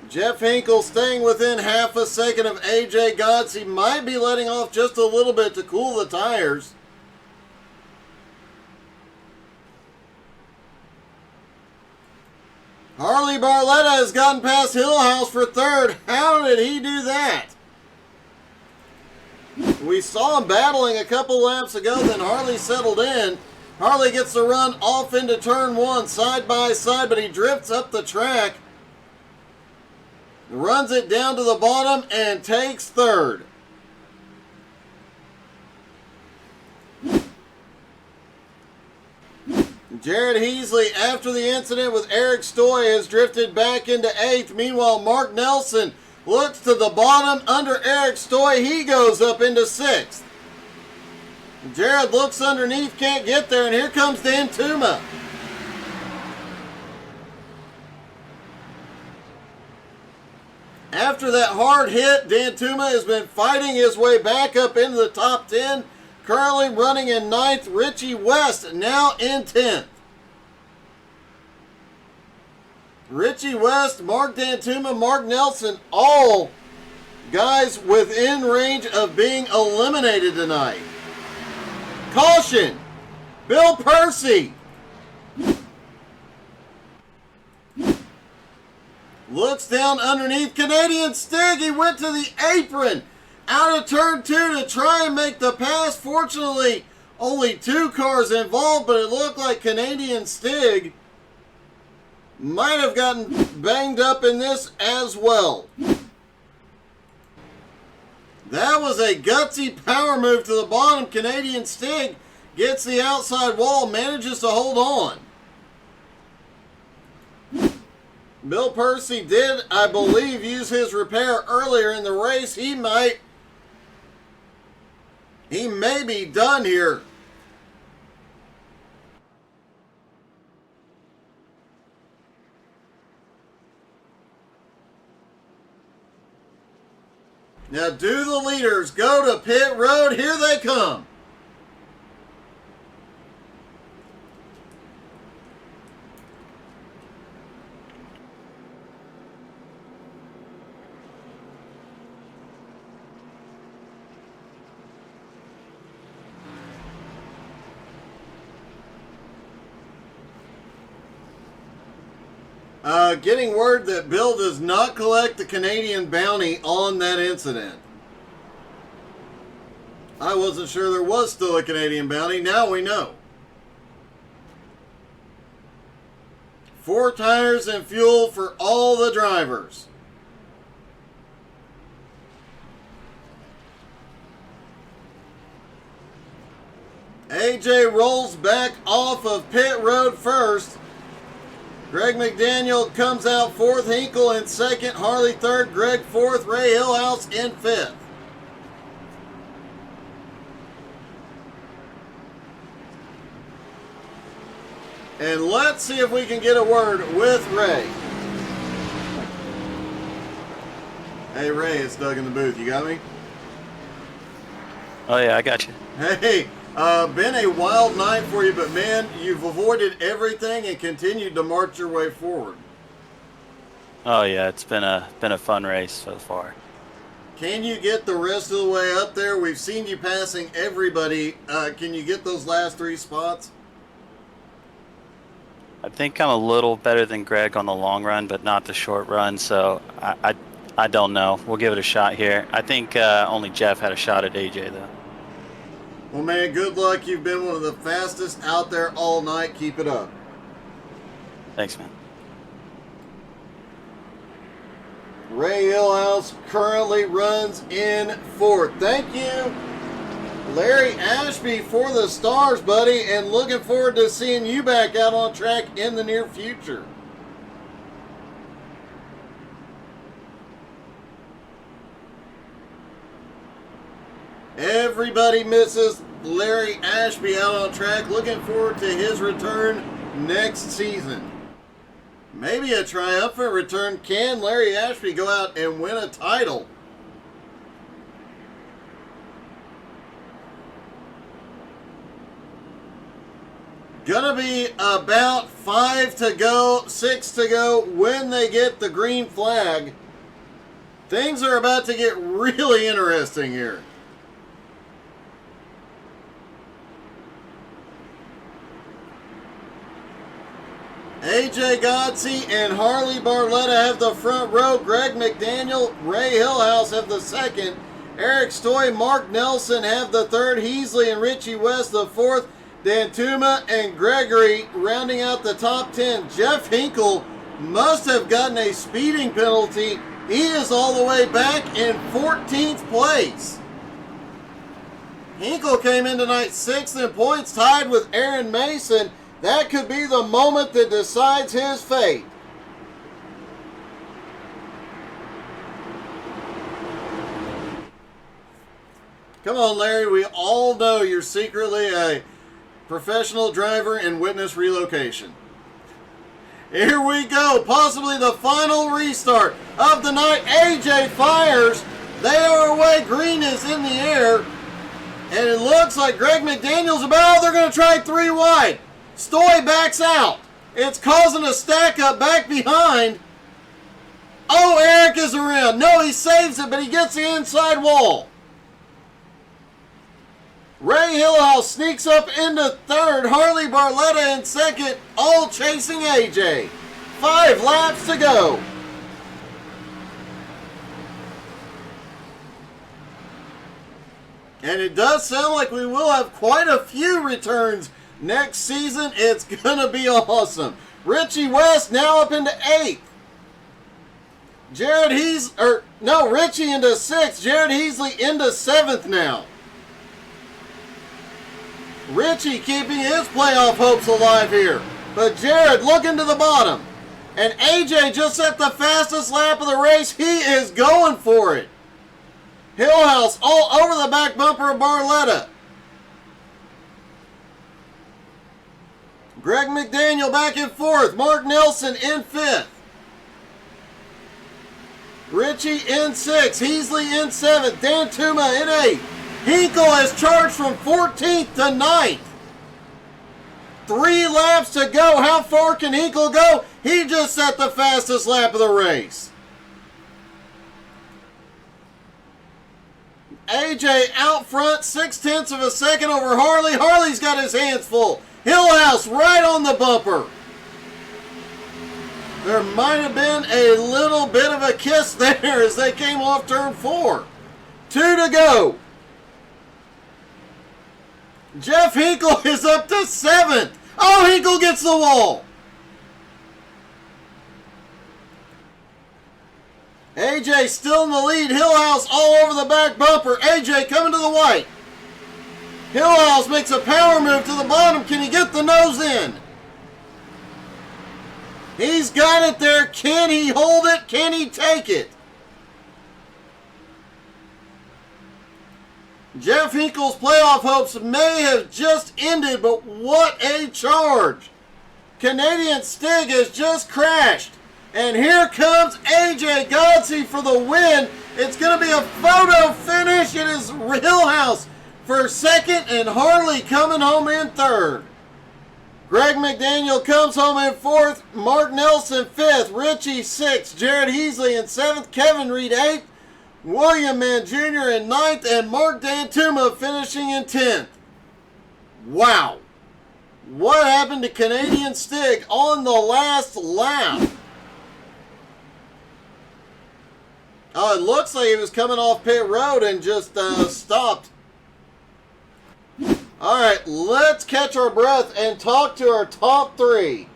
Jeff Hinkle staying within half a second of AJ Gotts. He might be letting off just a little bit to cool the tires. Harley Barletta has gotten past Hillhouse for third. How did he do that? We saw him battling a couple laps ago, then Harley settled in. Harley gets the run off into turn one, side by side, but he drifts up the track. Runs it down to the bottom and takes third. Jared Heasley, after the incident with Eric Stoy, has drifted back into 8th. Meanwhile, Mark Nelson looks to the bottom under Eric Stoy. He goes up into 6th. Jared looks underneath, can't get there, and here comes Dan Tuma. After that hard hit, Dan Tuma has been fighting his way back up into the top 10. Currently running in 9th, Richie West now in 10th. Richie West, Mark Dantuma, Mark Nelson, all guys within range of being eliminated tonight. Caution! Bill Percy looks down underneath. Canadian Stig, he went to the apron out of turn 2 to try and make the pass. Fortunately, only 2 cars involved, but it looked like Canadian Stig might have gotten banged up in this as well. That was a gutsy power move to the bottom. Canadian Stig gets the outside wall, manages to hold on. Bill Percy did, I believe, use his repair earlier in the race. He may be done here. Now do the leaders go to pit road? Here they come. Getting word that Bill does not collect the Canadian bounty on that incident. I wasn't sure there was still a Canadian bounty. Now we know. 4 tires and fuel for all the drivers. AJ rolls back off of pit road first. Greg McDaniel comes out 4th, Hinkle in 2nd, Harley 3rd, Greg 4th, Ray Hillhouse in 5th. And let's see if we can get a word with Ray. Hey Ray, it's Doug in the booth. You got me? Oh yeah, I got you. Hey. Been a wild night for you, but man, you've avoided everything and continued to march your way forward. Oh yeah, it's been a fun race so far. Can you get the rest of the way up there? We've seen you passing everybody. Can you get those last 3 spots? I think I'm a little better than Greg on the long run, but not the short run. So I don't know. We'll give it a shot here. I think only Jeff had a shot at AJ though. Well, man, good luck. You've been one of the fastest out there all night. Keep it up. Thanks, man. Ray Hillhouse currently runs in 4th. Thank you, Larry Ashby, for the stars, buddy, and looking forward to seeing you back out on track in the near future. Everybody misses Larry Ashby out on track. Looking forward to his return next season. Maybe a triumphant return. Can Larry Ashby go out and win a title? Gonna be about 5 to go, 6 to go when they get the green flag. Things are about to get really interesting here. AJ Godsey and Harley Barletta have the front row. Greg McDaniel, Ray Hillhouse have the second. Eric Stoy, Mark Nelson have the third. Heasley and Richie West the fourth. Dantuma and Gregory rounding out the top 10. Jeff Hinkle must have gotten a speeding penalty. He is all the way back in 14th place. Hinkle came in tonight 6th in points, tied with Aaron Mason. That could be the moment that decides his fate. Come on, Larry. We all know you're secretly a professional driver in witness relocation. Here we go. Possibly the final restart of the night. AJ fires. They are away. Green is in the air. And it looks like Greg McDaniel's about. They're going to try 3 wide. Stoy backs out. It's causing a stack up back behind. Oh, Eric is around. No, he saves it, but he gets the inside wall. Ray Hillhouse sneaks up into third. Harley Barletta in second, all chasing AJ. 5 laps to go. And it does sound like we will have quite a few returns next season. It's going to be awesome. Richie West now up into 8th. Richie into 6th. Jared Heasley into 7th now. Richie keeping his playoff hopes alive here. But Jared looking to the bottom. And AJ just set the fastest lap of the race. He is going for it. Hillhouse all over the back bumper of Barletta. Greg McDaniel back in 4th. Mark Nelson in 5th. Richie in 6th. Heasley in 7th. Dantuma in 8th. Hinkle has charged from 14th to 9th. 3 laps to go. How far can Hinkle go? He just set the fastest lap of the race. AJ out front, 0.6 of a second over Harley. Harley's got his hands full. Hillhouse right on the bumper. There might have been a little bit of a kiss there as they came off turn 4. 2 to go. Jeff Hinkle is up to 7th. Oh, Hinkle gets the wall. AJ still in the lead. Hillhouse all over the back bumper. AJ coming to the white. Hillhouse makes a power move to the bottom. Can he get the nose in? He's got it there. Can he hold it? Can he take it? Jeff Hinkle's playoff hopes may have just ended, but what a charge. Canadian Stig has just crashed. And here comes AJ Godsey for the win. It's going to be a photo finish. It is Hillhouse for second and Harley coming home in third. Greg McDaniel comes home in 4th. Mark Nelson 5th. Richie 6th. Jared Heasley in 7th. Kevin Reed 8th. William Mann Jr. in 9th. And Mark Dantuma finishing in 10th. Wow. What happened to Canadian Stig on the last lap? Oh, it looks like he was coming off pit road and just stopped. All right, let's catch our breath and talk to our top 3.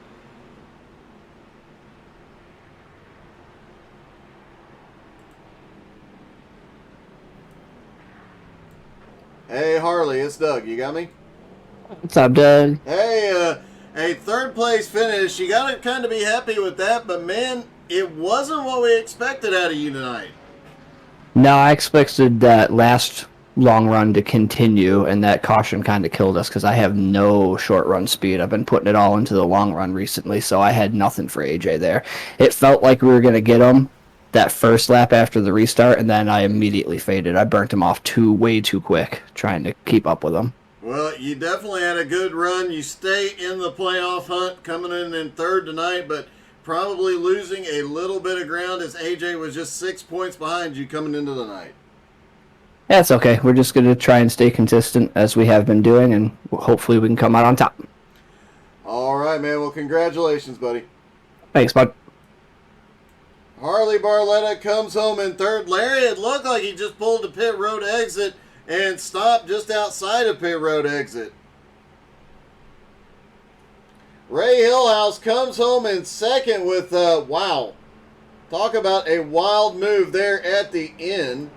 Hey, Harley, it's Doug. You got me? What's up, Doug? Hey, a 3rd place finish. You got to kind of be happy with that, but man, it wasn't what we expected out of you tonight. No, I expected that last long run to continue, and that caution kind of killed us because I have no short run speed. I've been putting it all into the long run recently, so I had nothing for AJ there. It felt like we were going to get him that first lap after the restart, and then I immediately faded. I burnt him off way too quick trying to keep up with him. Well, you definitely had a good run. You stay in the playoff hunt, coming in third tonight, but probably losing a little bit of ground as AJ was just 6 points behind you coming into the night. That's okay. We're just going to try and stay consistent as we have been doing, and hopefully we can come out on top. All right, man. Well, congratulations, buddy. Thanks, bud. Harley Barletta comes home in third. Larry, it looked like he just pulled the pit road exit and stopped just outside of pit road exit. Ray Hillhouse comes home in second with, wow. Talk about a wild move there at the end.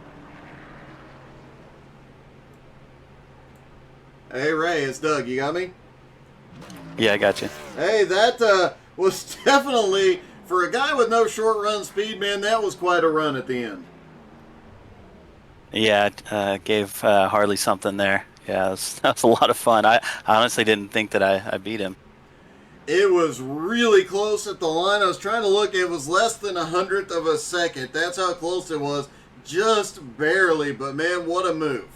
Hey, Ray, it's Doug. You got me? Yeah, I got you. Hey, that was definitely, for a guy with no short run speed, man, that was quite a run at the end. Yeah, gave Harley something there. Yeah, that was a lot of fun. I honestly didn't think that I beat him. It was really close at the line. I was trying to look. It was less than 100th of a second. That's how close it was. Just barely. But, man, what a move.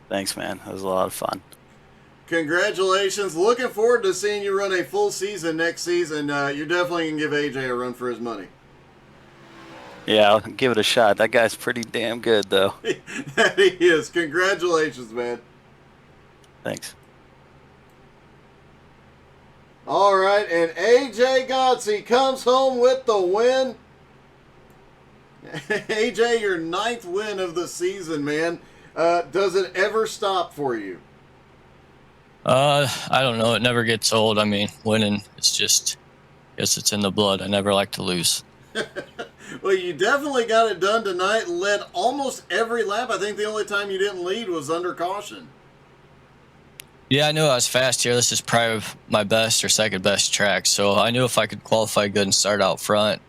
Thanks, man. It was a lot of fun. Congratulations. Looking forward to seeing you run a full season next season. You're definitely going to give AJ a run for his money. Yeah, I'll give it a shot. That guy's pretty damn good, though. That he is. Congratulations, man. Thanks. All right, and AJ Godsey comes home with the win. AJ, your 9th win of the season, man. Does it ever stop for you? I don't know. It never gets old. I mean, winning, it's just, I guess it's in the blood. I never like to lose. Well, you definitely got it done tonight. Led almost every lap. I think the only time you didn't lead was under caution. Yeah, I knew I was fast here. This is probably my best or second best track. So I knew if I could qualify good and start out front,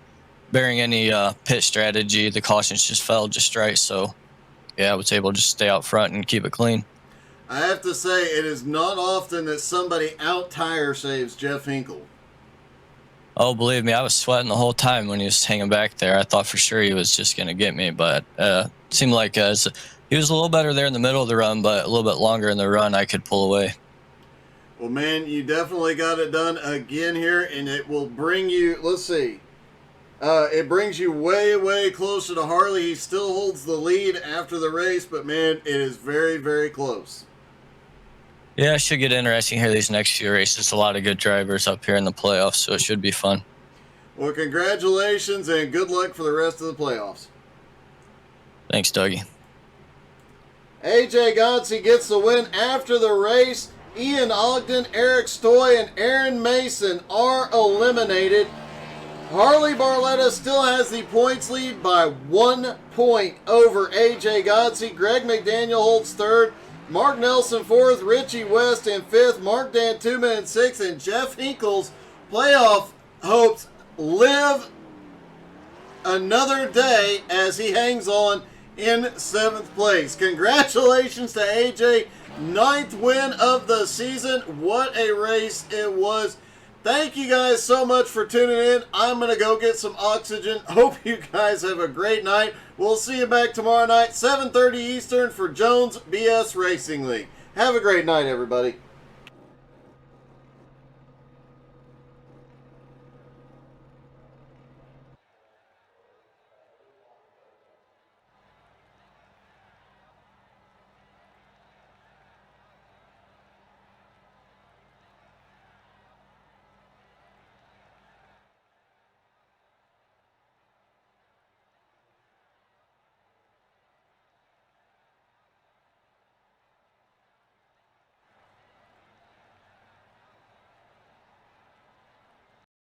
bearing any pit strategy, the cautions just fell just right. So, yeah, I was able to just stay out front and keep it clean. I have to say, it is not often that somebody out-tire saves Jeff Hinkle. Oh, believe me, I was sweating the whole time when he was hanging back there. I thought for sure he was just going to get me, but it seemed like he was a little better there in the middle of the run, but a little bit longer in the run I could pull away. Well, man, you definitely got it done again here, and it will bring you, let's see, it brings you way closer to Harley. He still holds the lead after the race, but, man, it is very close. Yeah, it should get interesting here these next few races. A lot of good drivers up here in the playoffs, so it should be fun. Well, congratulations and good luck for the rest of the playoffs. Thanks, Dougie. AJ Godsey gets the win after the race. Ian Ogden, Eric Stoy, and Aaron Mason are eliminated. Harley Barletta still has the points lead by 1 point over AJ Godsey. Greg McDaniel holds third. Mark Nelson fourth, Richie West in fifth, Mark Dantuma in sixth, and Jeff Hinkle's playoff hopes live another day as he hangs on in 7th place. Congratulations to AJ, 9th win of the season. What a race it was. Thank you guys so much for tuning in. I'm going to go get some oxygen. Hope you guys have a great night. We'll see you back tomorrow night, 7:30 Eastern for Jones BS Racing League. Have a great night, everybody.